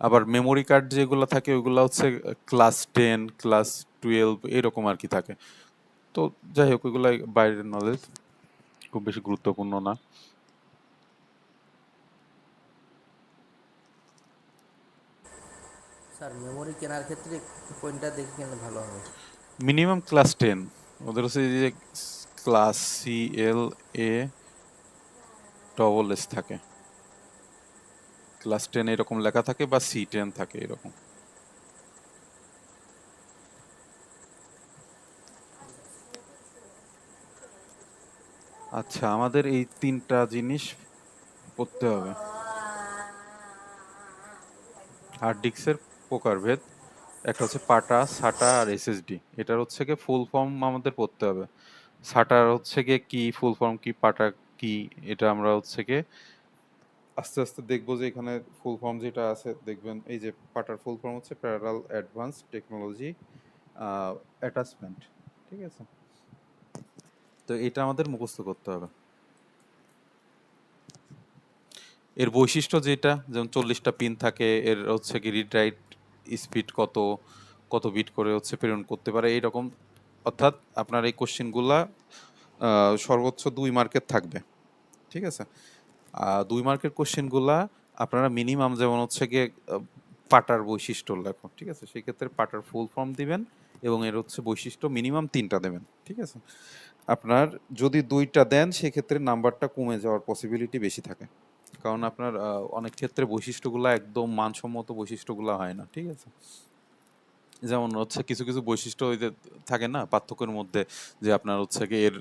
আবার মেমোরি কার্ড যেগুলো থাকে ওইগুলো হচ্ছে ক্লাস 10, ক্লাস 12 এরকম আর কি থাকে। তো যাই হোক, ওইগুলো বাইরের নলেজ, খুব বেশি গুরুত্বপূর্ণ না। স্যার মেমোরি কেনার ক্ষেত্রে কোনটা দেখে কিনলে ভালো হবে? মিনিমাম ক্লাস 10, ওদের হচ্ছে এই যে class CL A double S থাকে, ক্লাস 10 এরকম লেখা থাকে বা C10 থাকে এরকম। আচ্ছা, আমাদের এই 3টা জিনিস পড়তে হবে। হার্ড ডিস্কের প্রকারভেদ, একটা হচ্ছে পাটা, সাটা আর SSD। এটার হচ্ছে গিয়ে ফুল ফর্ম আমাদের পড়তে হবে। সাটার হচ্ছে গিয়ে কি, ফুল ফর্ম কি, পাটা কি, এটা আমরা হচ্ছে গিয়ে আস্তে আস্তে দেখবো। যে এখানে ফুল ফর্ম যেটা আছে দেখবেন, এই যে পাটার ফুল ফর্ম হচ্ছে প্যারালাল অ্যাডভান্স টেকনোলজি অ্যাটাচমেন্ট, ঠিক আছে। তো এটা আমাদের মুখস্থ করতে হবে। এর বৈশিষ্ট্য যেটা, যেমন 40টা পিন থাকে, এর হচ্ছে কি রিড রাইট স্পিড কত, কত বিট করে হচ্ছে প্রেরণ করতে পারে এইরকম। অর্থাৎ আপনার এই কোশ্চেনগুলা সর্বোচ্চ 2 মার্কের থাকবে, ঠিক আছে। 2 মার্কের কোশ্চেনগুলা আপনারা মিনিমাম, যেমন হচ্ছে গিয়ে পাটার বৈশিষ্ট্য লেখো, ঠিক আছে। সেই ক্ষেত্রে পাটার ফুল ফর্ম দিবেন এবং এর হচ্ছে বৈশিষ্ট্য মিনিমাম 3টা দেবেন, ঠিক আছে। আপনার যদি 2টা দেন সেক্ষেত্রে নাম্বারটা কমে যাওয়ার পসিবিলিটি বেশি থাকে, কারণ আপনার অনেক ক্ষেত্রে বৈশিষ্ট্যগুলো একদম মানসম্মত বৈশিষ্ট্যগুলো হয় না, ঠিক আছে। যেমন হচ্ছে কিছু কিছু বৈশিষ্ট্য ওই যে থাকে না পার্থক্যের মধ্যে, যে আপনার হচ্ছে কি এর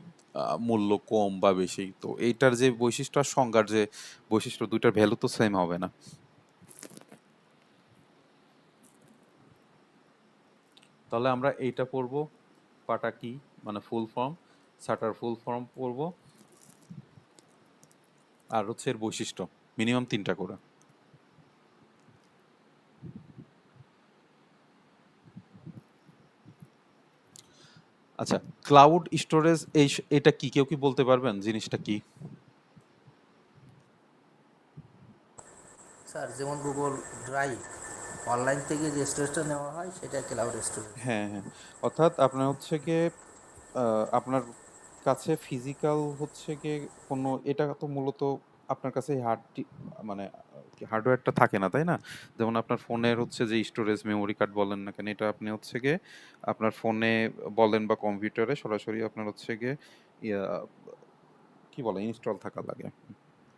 মূল্য কম বা বেশি, তো এইটার যে বৈশিষ্ট্য আর সংজ্ঞার যে বৈশিষ্ট্য, দুইটার ভ্যালু তো সেম হবে না। তাহলে আমরা এইটা পড়বো, পাটা কি মানে full form, shutter full form পড়বো, আর হচ্ছে এর বৈশিষ্ট্য মিনিমাম 3টা করে। আচ্ছা, ক্লাউড স্টোরেজ এটা কি, কেউ কি বলতে পারবেন জিনিসটা কি? স্যার যেমন গুগল ড্রাইভ, অনলাইন থেকে যে স্টোরেজটা নেওয়া হয় সেটা ক্লাউড স্টোরেজ। হ্যাঁ হ্যাঁ, অর্থাৎ আপনার হচ্ছে গিয়ে আপনার কাছে ফিজিক্যাল হচ্ছে গিয়ে কোনো, এটা তো মূলত আপনার কাছে মানে হার্ডওয়্যারটা থাকে না, তাই না? যেমন আপনার ফোনের হচ্ছে যে স্টোরেজ মেমোরি কার্ড বলেন না কেন, এটা আপনি হচ্ছে গিয়ে আপনার ফোনে বলেন বা কম্পিউটারে সরাসরি আপনার হচ্ছে গিয়ে ইয়া, কি বলে, ইনস্টল থাকা লাগে।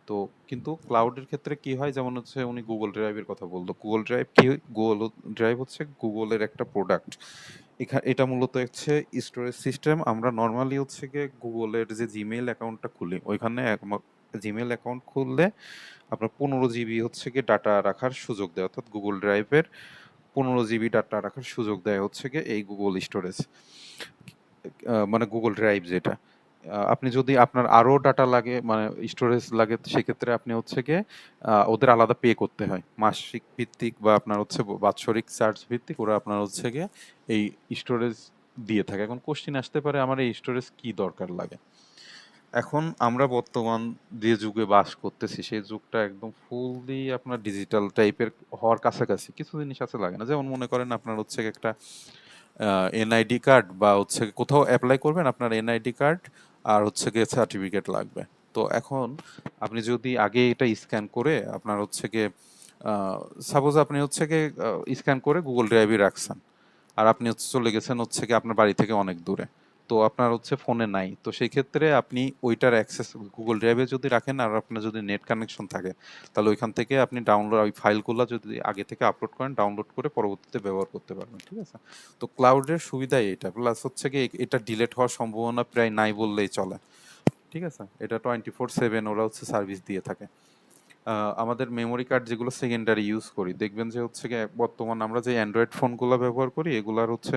তো কিন্তু ক্লাউডের ক্ষেত্রে কি হয়, যেমন হচ্ছে উনি গুগল ড্রাইভের কথা বললো, গুগল ড্রাইভ কি, গুগল ড্রাইভ হচ্ছে গুগলের একটা প্রোডাক্ট। এটা মূলত হচ্ছে স্টোরেজ সিস্টেম। আমরা নর্মালি হচ্ছে গিয়ে গুগলের যে জিমেইল অ্যাকাউন্টটা খুলি, ওইখানে জিমেইল অ্যাকাউন্ট খুললে আপনার 15 GB হচ্ছে গিয়ে ডাটা রাখার সুযোগ দেয়, অর্থাৎ গুগল ড্রাইভের 15 GB ডাটা রাখার সুযোগ দেয় হচ্ছে গিয়ে এই গুগল স্টোরেজ, মানে গুগল ড্রাইভ যেটা। আপনি যদি আপনার আরো ডাটা লাগে, মানে স্টোরেজ লাগে, সেক্ষেত্রে আপনি হচ্ছে গিয়ে ওদের আলাদা পে করতে হয়, মাসিক ভিত্তিক বা আপনার হচ্ছে বাৎসরিক চার্জ ভিত্তিক, ওরা আপনার হচ্ছে গিয়ে এই স্টোরেজ দিয়ে থাকে। এখন কোশ্চিন আসতে পারে, আমার এই স্টোরেজ কি দরকার লাগে? এখন আমরা বর্তমান যে যুগে বাস করতেছি, সেই যুগটা একদম ফুললি আপনার ডিজিটাল টাইপের হওয়ার কাছাকাছি। কিছু জিনিস আছে লাগে না, যেমন মনে করেন আপনার হচ্ছে একটা NID কার্ড, বা হচ্ছে কোথাও অ্যাপ্লাই করবেন, আপনার NID কার্ড আর হচ্ছে গিয়ে সার্টিফিকেট লাগবে। তো এখন আপনি যদি আগে এটা স্ক্যান করে আপনার হচ্ছে গিয়ে সাপোজ আপনি হচ্ছে গিয়ে স্ক্যান করে গুগল ড্রাইভে রাখছেন, আর আপনি হচ্ছে চলে গেছেন হচ্ছে কি আপনার বাড়ি থেকে অনেক দূরে, তো আপনার হচ্ছে ফোনে নাই, তো সেই ক্ষেত্রে আপনি ওইটার অ্যাক্সেস গুগল ড্রাইভে যদি রাখেন আর আপনার যদি নেট কানেকশন থাকে, তাহলে ওইখান থেকে আপনি ডাউনলোড, ওই ফাইলগুলো যদি আগে থেকে আপলোড করেন, ডাউনলোড করে পরবর্তীতে ব্যবহার করতে পারবেন, ঠিক আছে। তো ক্লাউডের সুবিধাই এটা, প্লাস হচ্ছে কি এটা ডিলেট হওয়ার সম্ভাবনা প্রায় নাই বললেই চলে, ঠিক আছে। এটা 24/7 ওরা হচ্ছে সার্ভিস দিয়ে থাকে। আমাদের মেমোরি কার্ড যেগুলো সেকেন্ডারি ইউজ করি, দেখবেন যে হচ্ছে গিয়ে বর্তমান আমরা যে অ্যান্ড্রয়েড ফোনগুলো ব্যবহার করি, এগুলার হচ্ছে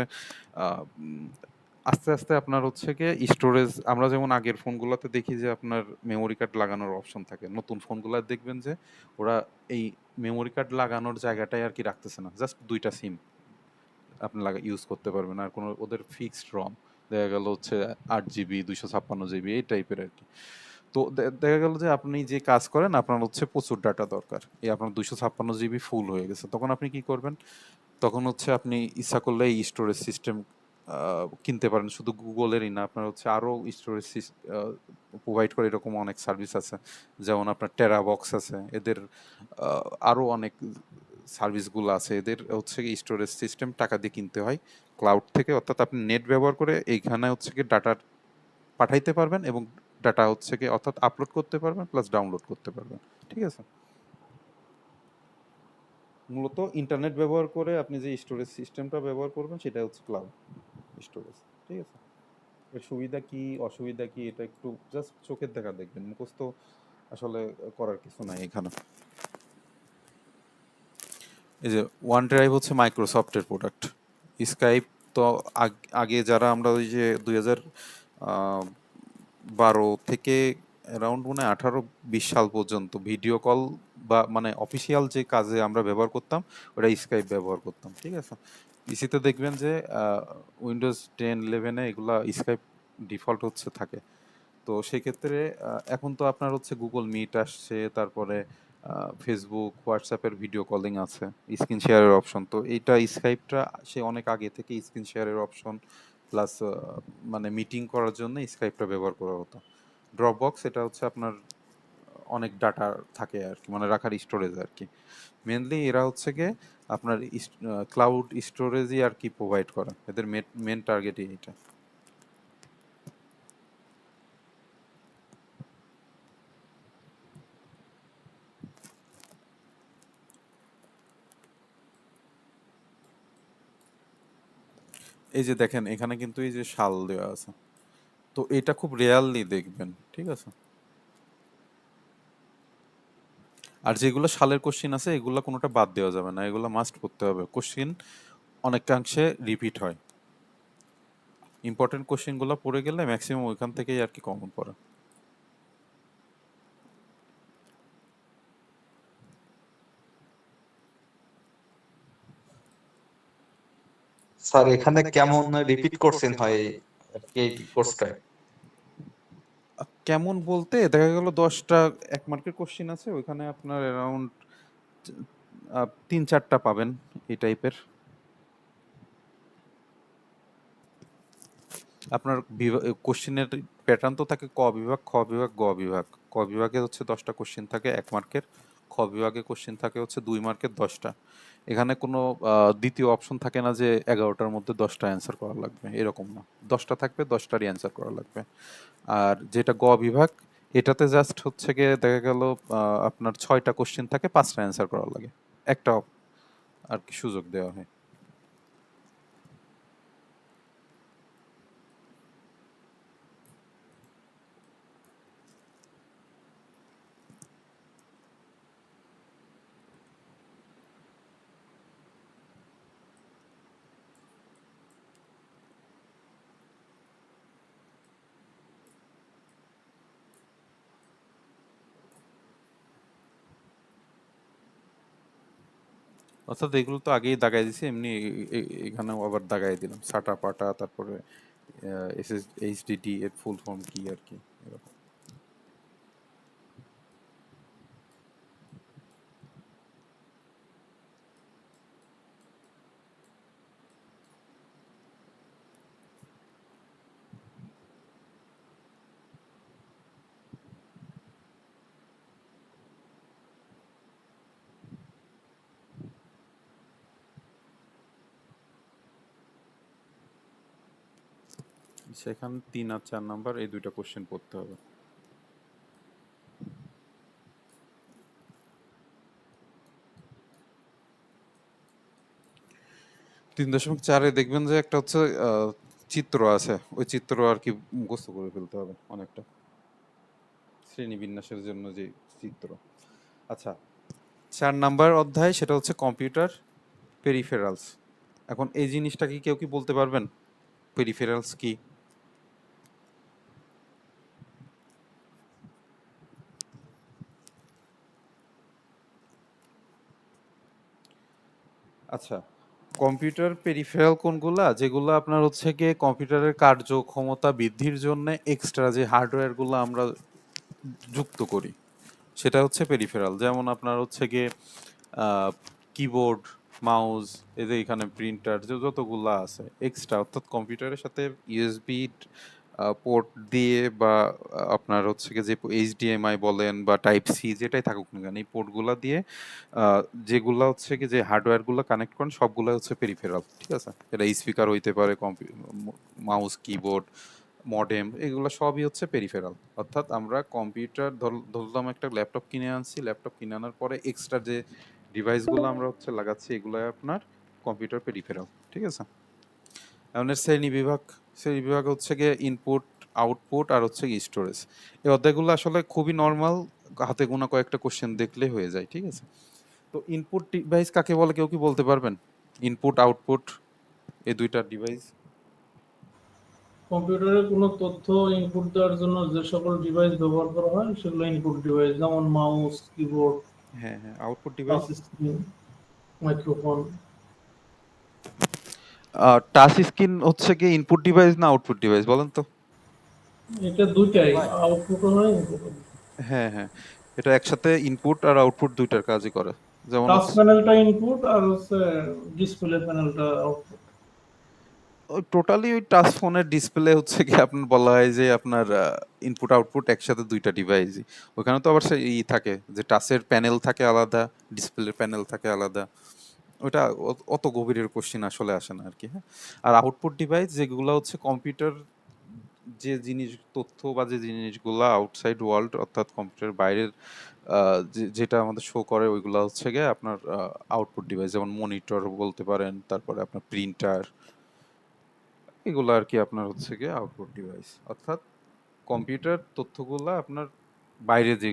আস্তে আস্তে আপনার হচ্ছে গিয়ে স্টোরেজ, আমরা যেমন আগের ফোনগুলোতে দেখি যে আপনার মেমোরি কার্ড লাগানোর অপশন থাকে, নতুন ফোনগুলো দেখবেন যে ওরা এই মেমোরি কার্ড লাগানোর জায়গাটাই আর কি রাখতেছে না, জাস্ট দুইটা সিম আপনি ইউজ করতে পারবেন, আর কোনো ওদের ফিক্সড রম দেখা গেল হচ্ছে 8 জিবি 256 জিবি এই টাইপের আর কি। তো দেখা গেল যে আপনি যে কাজ করেন আপনার হচ্ছে প্রচুর ডাটা দরকার, এই আপনার 256 জিবি ফুল হয়ে গেছে, তখন আপনি কি করবেন? তখন হচ্ছে আপনি ইচ্ছা করলে এই স্টোরেজ সিস্টেম কিনতে পারেন, শুধু গুগলেরই না, আপনার হচ্ছে আরও স্টোরেজ প্রোভাইড করে এরকম অনেক সার্ভিস আছে, যেমন আপনার টেরাবক্স আছে, এদের আরও অনেক সার্ভিসগুলো আছে, এদের হচ্ছে কি স্টোরেজ সিস্টেম টাকা দিয়ে কিনতে হয় ক্লাউড থেকে, অর্থাৎ আপনি নেট ব্যবহার করে এইখানে হচ্ছে কি ডাটা পাঠাইতে পারবেন এবং ডাটা হচ্ছে কি অর্থাৎ আপলোড করতে পারবেন প্লাস ডাউনলোড করতে পারবেন, ঠিক আছে? মূলত ইন্টারনেট ব্যবহার করে আপনি যে স্টোরেজ সিস্টেমটা ব্যবহার করবেন সেটা হচ্ছে ক্লাউড স্টোরেজ, ঠিক আছে? এর সুবিধা কি অসুবিধা কি এটা একটু জাস্ট চোখের দেখা দেখবেন, মুখস্থ আসলে করার কিছু নাই এখানে। এই যে ওয়ান ড্রাইভ হচ্ছে মাইক্রোসফটের প্রোডাক্ট। স্কাইপ তো আগে যারা আমরা ওই যে 2012 থেকে অ্যারাউন্ড মনে হয় 18-20 সাল পর্যন্ত ভিডিও কল বা মানে অফিসিয়াল যে কাজে আমরা ব্যবহার করতাম ওটা স্কাইপ ব্যবহার করতাম, ঠিক আছে? পিসিতে দেখবেন যে উইন্ডোজ 10-11-এ এগুলা স্কাইপ ডিফল্ট হচ্ছে থাকে। তো সেক্ষেত্রে এখন তো আপনার হচ্ছে গুগল মিট আসছে, তারপরে ফেসবুক হোয়াটসঅ্যাপের ভিডিও কলিং আছে, স্ক্রিন শেয়ারের অপশন, তো এইটা স্কাইপটা সে অনেক আগে থেকে স্ক্রিন শেয়ারের অপশন প্লাস মানে মিটিং করার জন্য স্কাইপটা ব্যবহার করা হতো। ড্রপবক্স এটা হচ্ছে আপনার অনেক ডাটা থাকে আর কি, মানে রাখার স্টোরেজ আর কি। মেনলি এরা হচ্ছে গিয়ে আপনার ক্লাউড স্টোরেজই আর কি প্রোভাইড করা, এদের মেন টার্গেটই এটা। এই যে দেখেন এখানে কিন্তু এই যে সাল দেওয়া আছে, তো এটা খুব রেয়ারলি দেখবেন, ঠিক আছে? আর যেগুলো সালের কোশ্চিন আছে এগুলো কোনোটা বাদ দেওয়া যাবে না, এগুলো মাস্ট করতে হবে, কোশ্চিন অনেকাংশে রিপিট হয়, ইম্পর্টেন্ট কোশ্চিনগুলো পড়ে গেলে ম্যাক্সিমাম ওইখান থেকেই আর কি কমন পড়ে। স্যার এখানে কেমন রিপিট কোশ্চেন হয় আর কি এই কোর্সটায়? কেমন বলতে দেখা গেল 10টা 1 মার্কের কোশ্চিন আছে, ওইখানে আপনার অ্যারাউন্ড 3-4টা পাবেন এই টাইপের। আপনার কোশ্চিনের প্যাটার্ন তো থাকে ক বিভাগ, খ বিভাগ, গ বিভাগ। ক বিভাগে হচ্ছে 10টা কোশ্চিন থাকে 1 মার্কের, খ বিভাগে কোশ্চিন থাকে হচ্ছে 2 মার্কের 10টা। এখানে কোনো দ্বিতীয় অপশন থাকে না যে 11টার মধ্যে 10টা অ্যান্সার করা লাগবে, এরকম না, 10টা থাকবে 10টারই অ্যান্সার করা লাগবে। আর যেটা গ বিভাগ এটাতে জাস্ট হচ্ছে গিয়ে দেখা গেল আপনার 6টা কোশ্চিন থাকে 5টা অ্যান্সার করা লাগে, একটা আর কি সুযোগ দেওয়া হয়। অর্থাৎ এগুলো তো আগেই দাগাই দিছি, এমনি এখানেও আবার দাগাই দিলাম সাটা পাটা, তারপরে এইচডিডি এর ফুল ফর্ম কি আর কি এরকম। সেখানে 3 আর 4 নাম্বার এই দুইটা কোশ্চেন পড়তে হবে। 3.4-এ দেখবেন যে একটা হচ্ছে চিত্র আছে, ওই চিত্র আর কি মুখস্থ করে ফেলতে হবে অনেকটা, শ্রেণী বিন্যাসের জন্য যে চিত্র। আচ্ছা, 4 নাম্বার অধ্যায় সেটা হচ্ছে কম্পিউটার পেরিফেরালস। এখন এই জিনিসটা কি কেউ কি বলতে পারবেন? পেরিফেরালস কি? আচ্ছা, কম্পিউটার পেরিফেরাল কোনগুলা? যেগুলো আপনার হচ্ছে গিয়ে কম্পিউটারের কার্যক্ষমতা বৃদ্ধির জন্য এক্সট্রা যে হার্ডওয়্যারগুলো আমরা যুক্ত করি সেটা হচ্ছে পেরিফেরাল। যেমন আপনার হচ্ছে গিয়ে কিবোর্ড, মাউস, এই যে এখানে প্রিন্টার, যে যতগুলা আছে এক্সট্রা, অর্থাৎ কম্পিউটারের সাথে ইউএসবি পোর্ট দিয়ে বা আপনার হচ্ছে গিয়ে যে এইচডিএমআই বলেন বা টাইপ সি যেটাই থাকুক না কেন, এই পোর্টগুলা দিয়ে যেগুলা হচ্ছে কি যে হার্ডওয়্যারগুলো কানেক্ট করেন সবগুলো হচ্ছে পেরিফেরাল। ঠিক আছে, এটা স্পিকার হইতে পারে, মাউস, কিবোর্ড, মডেম, এগুলো সবই হচ্ছে পেরিফেরাল। অর্থাৎ আমরা কম্পিউটার ধরলাম একটা ল্যাপটপ কিনে আনছি, ল্যাপটপ কিনে আনার পরে এক্সট্রা যে ডিভাইসগুলো আমরা হচ্ছে লাগাচ্ছি এগুলো আপনার কম্পিউটার পেরিফেরাল। ঠিক আছে, এখন এর শ্রেণী বিভাগ হচ্ছে গিয়ে ইনপুট, আউটপুট আর হচ্ছে গিয়ে স্টোরেজ। এই অধ্যায়গুলো আসলে খুবই নর্মাল, হাতে গোনা কয়েকটা কোশ্চেন দেখলে হয়ে যায়। ঠিক আছে, তো ইনপুট ডিভাইস কাকে বলে কেউ কি বলতে পারবেন? ইনপুট আউটপুট এই দুইটা ডিভাইস। কম্পিউটারে কোনো তথ্য ইনপুট দেওয়ার জন্য যে সকল ডিভাইস ব্যবহার করা হয় সেগুলো ইনপুট ডিভাইস, যেমন মাউস, কিবোর্ড, হ্যাঁ হ্যাঁ, output device. Touch screen, microphone. Touch screen হচ্ছে কি ইনপুট ডিভাইস না আউটপুট ডিভাইস বলেন তো? এটা দুইটাই, হয়। আউটপুটও হয় ইনপুটও। হ্যাঁ হ্যাঁ, এটা একসাথে ইনপুট আর আউটপুট দুইটার কাজই করে। যেমন টাচ হচ্ছে প্যানেলটা ইনপুট আর হচ্ছে ডিসপ্লে প্যানেলটা আউটপুট। টোটালি ওই টাচ ফোনের ডিসপ্লে হচ্ছে কি আপনার বলা হয় যে আপনার ইনপুট আউটপুট একসাথে দুইটা ডিভাইসই। ওখানে তো আবার সে থাকে যে টাচের প্যানেল থাকে আলাদা, ডিসপ্লের প্যানেল থাকে আলাদা। ওটা অত গভীরের কোশ্চেন আসলে আসে না আর কি। হ্যাঁ, আর আউটপুট ডিভাইস যেগুলো হচ্ছে কম্পিউটার যে জিনিস তথ্য বা যে জিনিসগুলা আউটসাইড ওয়ার্ল্ড অর্থাৎ কম্পিউটারের বাইরের যেটা আমাদের শো করে ওইগুলা হচ্ছে গিয়ে আপনার আউটপুট ডিভাইস। যেমন মনিটর বলতে পারেন, তারপরে আপনার প্রিন্টার, এগুলো আর কি আপনার হচ্ছে গিয়ে আউটপুট ডিভাইস। অর্থাৎ কম্পিউটার তথ্যগুলা আপনার বাইরে যে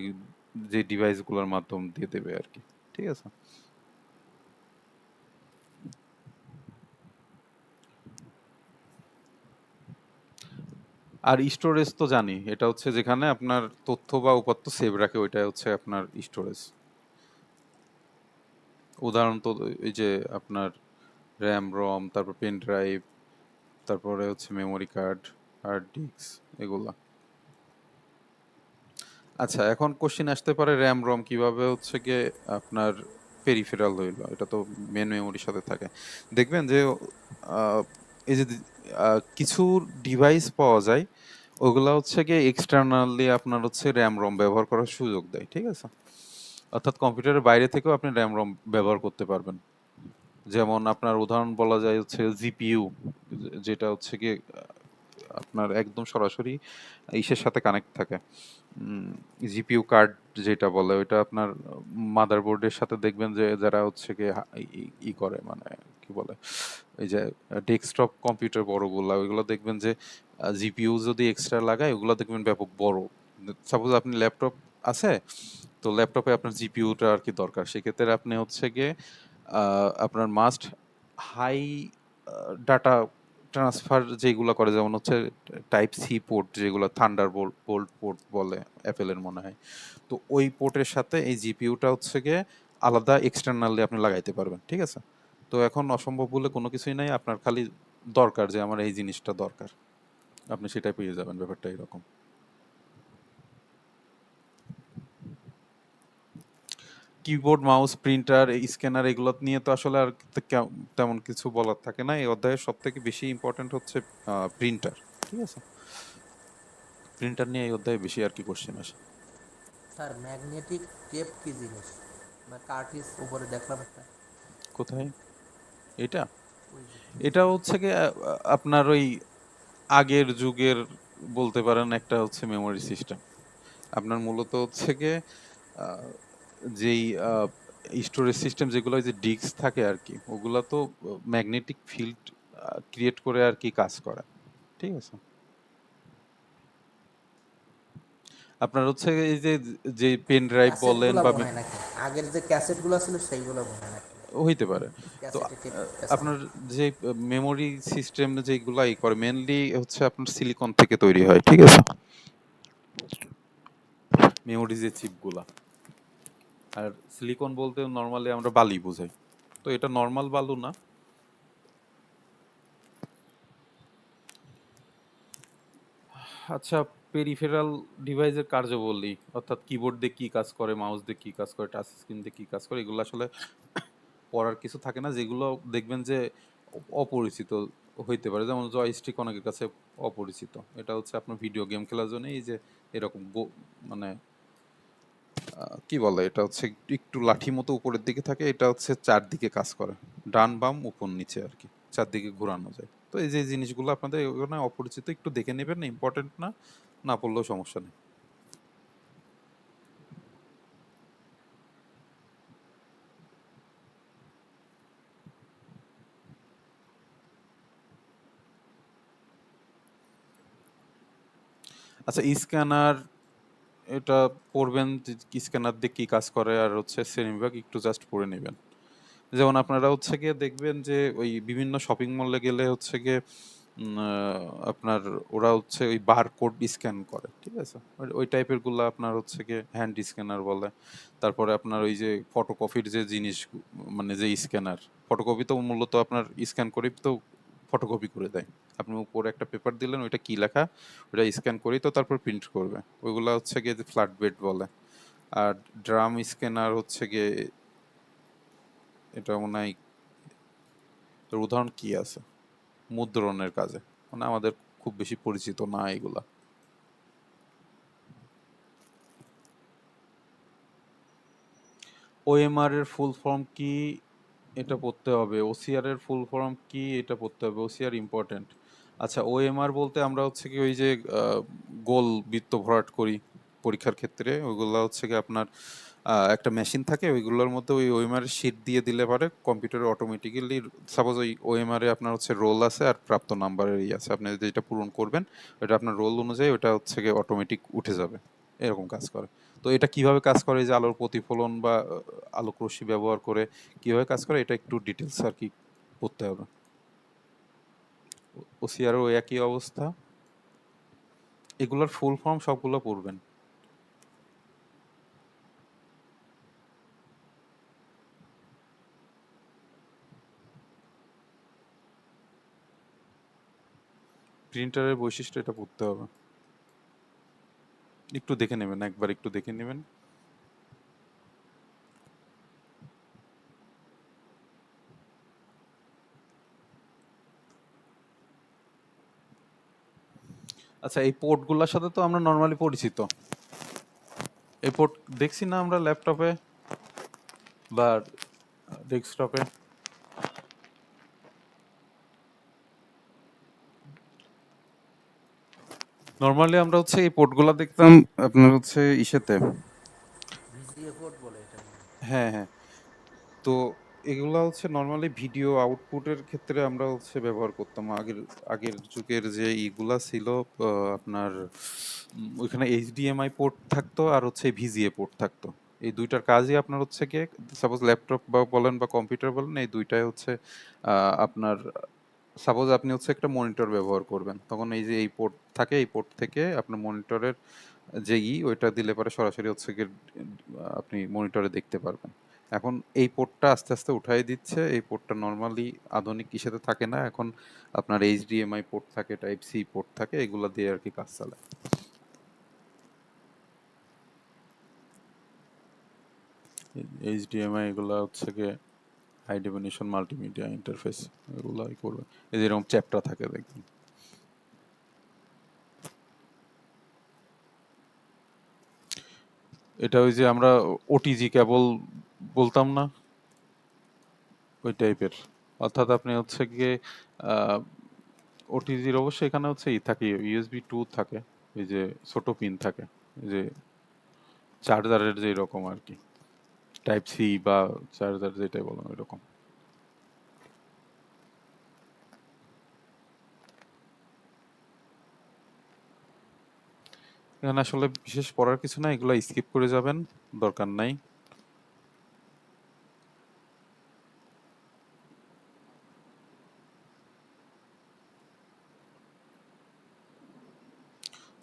যে ডিভাইসগুলোর মাধ্যম দিয়ে দেবে আর কি। ঠিক আছে, আর স্টোরেজ তো জানি, এটা হচ্ছে যেখানে আপনার তথ্য বা উপাত্ত সেভ রাখে ওইটা হচ্ছে আপনার স্টোরেজ। উদাহরণ তো এই যে আপনার র্যাম, রম, তারপর পেন ড্রাইভ, তারপরে হচ্ছে মেমোরি কার্ড, হার্ড ডিস্ক, এগুলা। আচ্ছা, এখন কোশ্চেন আসতে পারে র্যাম রম কিভাবে হচ্ছে গিয়ে আপনার পেরিফেরাল হইলো, এটা তো মেন মেমোরির সাথে থাকে। দেখবেন যে আহ, এই যে কিছু ডিভাইস পাওয়া যায় ওগুলা হচ্ছে গিয়ে এক্সটার্নালি আপনার হচ্ছে র্যাম রম ব্যবহার করার সুযোগ দেয়। ঠিক আছে, অর্থাৎ কম্পিউটারের বাইরে থেকেও আপনি র্যাম রম ব্যবহার করতে পারবেন। যেমন আপনার উদাহরণ বলা যায় হচ্ছে জিপিইউ, যেটা হচ্ছে গিয়ে আপনার একদম সরাসরি ইসের সাথে কানেক্ট থাকে। জিপিইউ কার্ড যেটা বলে ওইটা আপনার মাদারবোর্ডের সাথে দেখবেন যে যারা হচ্ছে গিয়ে ই করে মানে কি বলে এই যে ডেস্কটপ কম্পিউটার বড়গুলা ওইগুলো দেখবেন যে জিপিইউ যদি এক্সট্রা লাগায় ওগুলো দেখবেন ব্যাপক বড়। সাপোজ আপনি ল্যাপটপ আছে, তো ল্যাপটপে আপনার জিপিইউটা আর কি দরকার, সেক্ষেত্রে আপনি হচ্ছে গিয়ে আপনার মাস্ট হাই ডাটা ট্রান্সফার যেগুলো করে, যেমন হচ্ছে টাইপ সি পোর্ট যেগুলো থান্ডার বোল্ট পোর্ট বলে অ্যাপেলের মনে হয়, তো ওই পোর্টের সাথে এই জিপিইউটা হচ্ছে গিয়ে আলাদা এক্সটার্নালি আপনি লাগাইতে পারবেন। ঠিক আছে, তো এখন অসম্ভব বলে কোনো কিছুই নাই, আপনার খালি দরকার যে আমার এই জিনিসটা দরকার, আপনি সেটাই পেয়ে যাবেন। ব্যাপারটা এরকম। কিবোর্ড, মাউস, প্রিন্টার, স্ক্যানার এগুলো নিয়ে তো আসলে আর তেমন কিছু বলার থাকে না। এই অধ্যায়ের সব থেকে বেশি ইম্পর্টেন্ট হচ্ছে প্রিন্টার। ঠিক আছে, প্রিন্টার নিয়ে এই অধ্যায়ে বেশি আর কি কোশ্চেন আসে। স্যার ম্যাগনেটিক টেপ কি জিনিস? না কার্টিস উপরে দেখলাম একটা। কোথায় এটা? ওই যে এটা হচ্ছে কি আপনার ওই আগের যুগের বলতে পারেন একটা হচ্ছে মেমোরি সিস্টেম। আপনার মূলত হচ্ছে গিয়ে আহ, যেই স্টোরেজ সিস্টেম যেগুলো ওই যে ডিস্ক থাকে আর কি, ওগুলা তো ম্যাগনেটিক ফিল্ড ক্রিয়েট করে আর কি কাজ করে। ঠিক আছে, আপনার হচ্ছে এই যে যে পেন ড্রাইভ বলেন ক্যাসেটগুলো বা মনে হয় নাকি, আগের যে ক্যাসেটগুলো ছিল সেইগুলো মনে হয় নাকি। হইতে পারে। তো ক্যাসেটেটিভ আপনার যে মেমোরি সিস্টেম যেগুলা করে মেনলি হচ্ছে আপনার সিলিকন থেকে তৈরি হয়, ঠিক আছে? মেমোরি যে চিপগুলা, আর সিলিকন বলতে নর্মালি আমরা বালি বোঝাই, তো এটা নর্মাল বালু না। আচ্ছা, পেরিফেরাল ডিভাইসের কার্যাবলী অর্থাৎ কিবোর্ড দিয়ে কি কাজ করে, মাউস দিয়ে কি কাজ করে, টাচ স্ক্রিন দিয়ে কি কাজ করে, এগুলো আসলে পড়ার কিছু থাকে না, যেগুলো দেখবেন যে অপরিচিত হইতে পারে। যেমন জয়স্টিক অনেকের কাছে অপরিচিত, এটা হচ্ছে আপনার ভিডিও গেম খেলার জন্য এই যে এরকম মানে কি বলে, এটা হচ্ছে একটু লাঠি মতো উপরের দিকে থাকে, এটা হচ্ছে চারদিকে কাজ করে, ডান বাম উপর নিচে আর কি, চারদিকে ঘোরানো যায়। তো এই যে জিনিসগুলো আপনাদের ওখানে অপরিচিত, একটু দেখে নেবেন, ইম্পর্টেন্ট না, না পড়লেও সমস্যা নেই। আচ্ছা, স্ক্যানার এটা পড়বেন, স্ক্যানার দিয়ে কি কাজ করে, আর হচ্ছে শ্রেণীবিভাগ একটু জাস্ট পড়ে নেবেন। যেমন আপনারা হচ্ছে গিয়ে দেখবেন যে ওই বিভিন্ন শপিং মলে গেলে হচ্ছে গিয়ে আপনার ওরা হচ্ছে ওই বারকোড স্ক্যান করে, ঠিক আছে? ওই টাইপের গুলা আপনার হচ্ছে গিয়ে হ্যান্ড স্ক্যানার বলে। তারপরে আপনার ওই যে ফটোকপির যে জিনিস, মানে যে স্ক্যানার, ফটোকপি তো মূলত আপনার স্ক্যান করে তো ফটোকপি করে দেয়। আপনি উপরে একটা পেপার দিলেন, ওইটা কি লেখা, ওইটা স্ক্যান করেই তো তারপর প্রিন্ট করবে। ওইগুলা হচ্ছে গিয়ে যে ফ্ল্যাট বেড বলে। আর ড্রাম স্ক্যানার হচ্ছে গিয়ে, এটা মনে হয় এর উদাহরণ কি আছে, মুদ্রণের কাজে, মানে আমাদের খুব বেশি পরিচিত না এগুলা। ওএমআর এর ফুল ফর্ম কি, এটা পড়তে হবে। ওসিআর এর ফুল ফর্ম কি, এটা পড়তে হবে। OCR important. আচ্ছা, ওএমআর বলতে আমরা হচ্ছে কি ওই যে গোল বৃত্ত ভরাট করি পরীক্ষার ক্ষেত্রে, ওইগুলো হচ্ছে কি আপনার একটা মেশিন থাকে, ওইগুলোর মধ্যে ওই ওএমআর শীট দিয়ে দিলে পারে কম্পিউটারে অটোমেটিক্যালি, সাপোজ ওই ওএমআর এ আপনার হচ্ছে রোল আছে আর প্রাপ্ত নাম্বারেরই আছে, আপনি যেটা পূরণ করবেন ওটা আপনার রোল অনুযায়ী ওটা হচ্ছে কি অটোমেটিক উঠে যাবে, এরকম কাজ করে। তো এটা কিভাবে কাজ করে, যে আলোর প্রতিফলন বা আলোক রশ্মি ব্যবহার করে কিভাবে কাজ করে, এটা একটু ডিটেলস আর কি পড়তে হবে। ওসিআরও একই অবস্থা, এগুলোর ফুল ফর্ম সবগুলো পড়বেন। প্রিন্টারের বৈশিষ্ট্য, এটা পড়তে হবে, একটু দেখে নেবেন, একবার একটু দেখে নেবেন। আচ্ছা, এই পোর্টগুলোর সাথে তো আমরা নর্মালি পরিচিত, এই পোর্ট দেখছি না আমরা ল্যাপটপে বা ডেস্কটপে। নর্মালি আমরা হচ্ছে এই পোর্টগুলো দেখতাম আপনার হচ্ছে ইসেতে। ভিজিএ পোর্ট বলে এটা মনে হয়। হ্যাঁ হ্যাঁ, তো এগুলা হচ্ছে নর্মালি ভিডিও আউটপুটের ক্ষেত্রে আমরা হচ্ছে ব্যবহার করতাম। আগের আগের যুগের যে ইগুলা ছিল আপনার ওইখানে এইচডিএমআই পোর্ট থাকতো আর হচ্ছে ভিজিএ পোর্ট থাকতো। এই দুইটার কাজই আপনার হচ্ছে গিয়ে, সাপোজ ল্যাপটপ বা বলেন বা কম্পিউটার বলেন, এই দুইটাই হচ্ছে আপনার, সাপোজ আপনি হচ্ছে একটা মনিটর ব্যবহার করবেন, তখন এই যে এই পোর্ট থাকে, এই পোর্ট থেকে আপনার মনিটরের যে ওইটা দিলে পরে সরাসরি হচ্ছে গিয়ে আপনি মনিটরে দেখতে পারবেন। এখন এই পোর্টটা আস্তে আস্তে উঠাই দিচ্ছে, এই পোর্টটা নর্মালি আধুনিক ইসেতে থাকে না, এখন আপনার এইচডিএমআই পোর্ট থাকে, টাইপ সি পোর্ট থাকে, এগুলো দিয়ে আর কি কাজ চালায়। এইচডিএমআই এগুলো হচ্ছে গিয়ে হাই ডেফিনিশন মাল্টিমিডিয়া ইন্টারফেস, এগুলাই করবে। এই যে এরকম চ্যাপ্টার থাকে দেখবেন। এটা ওই যে আমরা ওটিজি কেবল বলতাম না, ওই টাইপের। অর্থাৎ আপনি হচ্ছে গিয়ে ওটিজির অবশ্যই এখানে হচ্ছে থাকে, ইউএসবি 2 থাকে, এই যে ছোট পিন থাকে, এই যে চার্জারের যে রকম আর কি, টাইপ সি বা চার্জার যেটাই বলেন ওই রকম। এখানে আসলে বিশেষ পড়ার কিছু না, এগুলো স্কিপ করে যাবেন, দরকার নাই।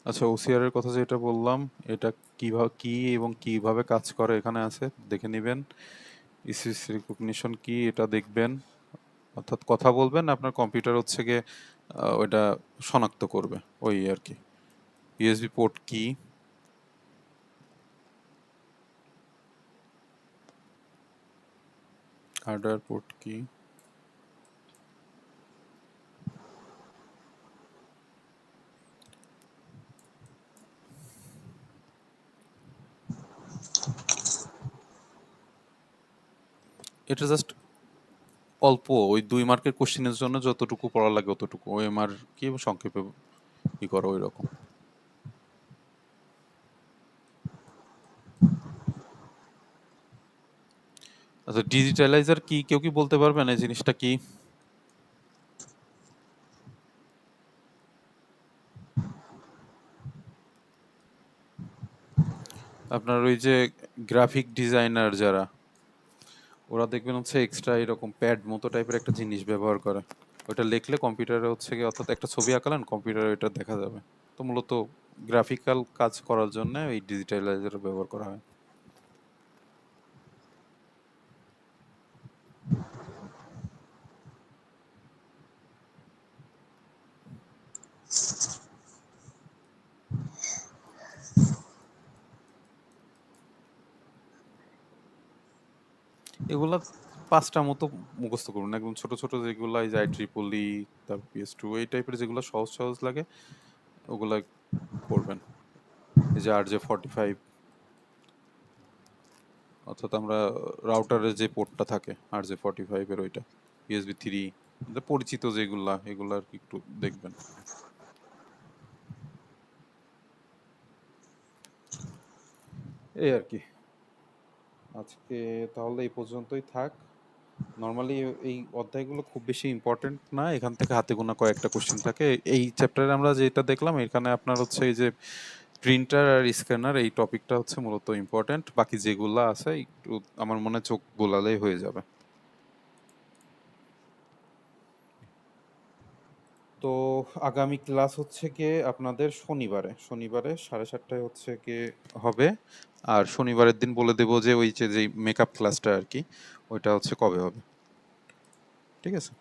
আচ্ছা, ওসিআর এর কথা যেটা বললাম, এটা কিভাবে কি এবং কিভাবে কাজ করে এখানে আছে, দেখে নেবেন। ইসিএস রিকগনিশন কি এটা দেখবেন, অর্থাৎ কথা বলবেন, আপনার কম্পিউটার হচ্ছে গিয়ে ওইটা শনাক্ত করবে, ওই আর কি। ইউএসবি পোর্ট কি, হার্ডওয়্যার পোর্ট কি, এটা জাস্ট অল্প ওই 2 মার্কের কোশ্চেনের জন্য যতটুকু পড়া লাগে অতটুকু, ওএমআর কি সংক্ষেপে ই করো ওই রকম। আচ্ছা, ডিজিটালাইজার কি কেউ কি বলতে পারবেন এই জিনিসটা কি? আপনার ওই যে গ্রাফিক ডিজাইনার যারা, ওরা দেখবেন হচ্ছে এক্সট্রা এরকম প্যাড মতো টাইপের একটা জিনিস ব্যবহার করে। ওটা লিখলে কম্পিউটারে হচ্ছে কি, অর্থাৎ একটা ছবি আঁকালেন কম্পিউটারে এটা দেখা যাবে। তো মূলত গ্রাফিক্যাল কাজ করার জন্য এই ডিজিটালাইজার ব্যবহার করা হয়। এগুলা 5টা মতো মুখস্থ করুন, একদম ছোট ছোট যেগুলো, এই যে IEEE, তারপর PS2, এই টাইপের যেগুলো সহজ সহজ লাগে ওগুলা করবেন। এই যে RJ45, অর্থাৎ আমরা রাউটারের যে পোর্টটা থাকে RJ45 এর ওইটা, USB 3, পরিচিত যেগুলা এগুলা আর কি একটু দেখবেন। এই আর কি, আজকে তাহলে এই পর্যন্তই থাক। নর্মালি এই অধ্যায়গুলো খুব বেশি ইম্পর্টেন্ট না, এখান থেকে হাতে গোনা কয়েকটা কোশ্চেন থাকে। এই চ্যাপ্টারে আমরা যেটা দেখলাম এখানে আপনার হচ্ছে এই যে প্রিন্টার আর স্ক্যানার, এই টপিকটা হচ্ছে মূলত ইম্পর্টেন্ট, বাকি যেগুলো আছে একটু আমার মনে হয় চোখ বোলালেই হয়ে যাবে। তো আগামী ক্লাস হচ্ছে গিয়ে আপনাদের শনিবারে 7:30টায় হচ্ছে গিয়ে হবে। আর শনিবারের দিন বলে দেবো যে ওই যে মেকআপ ক্লাসটা আর কি, ওইটা হচ্ছে কবে হবে। ঠিক আছে।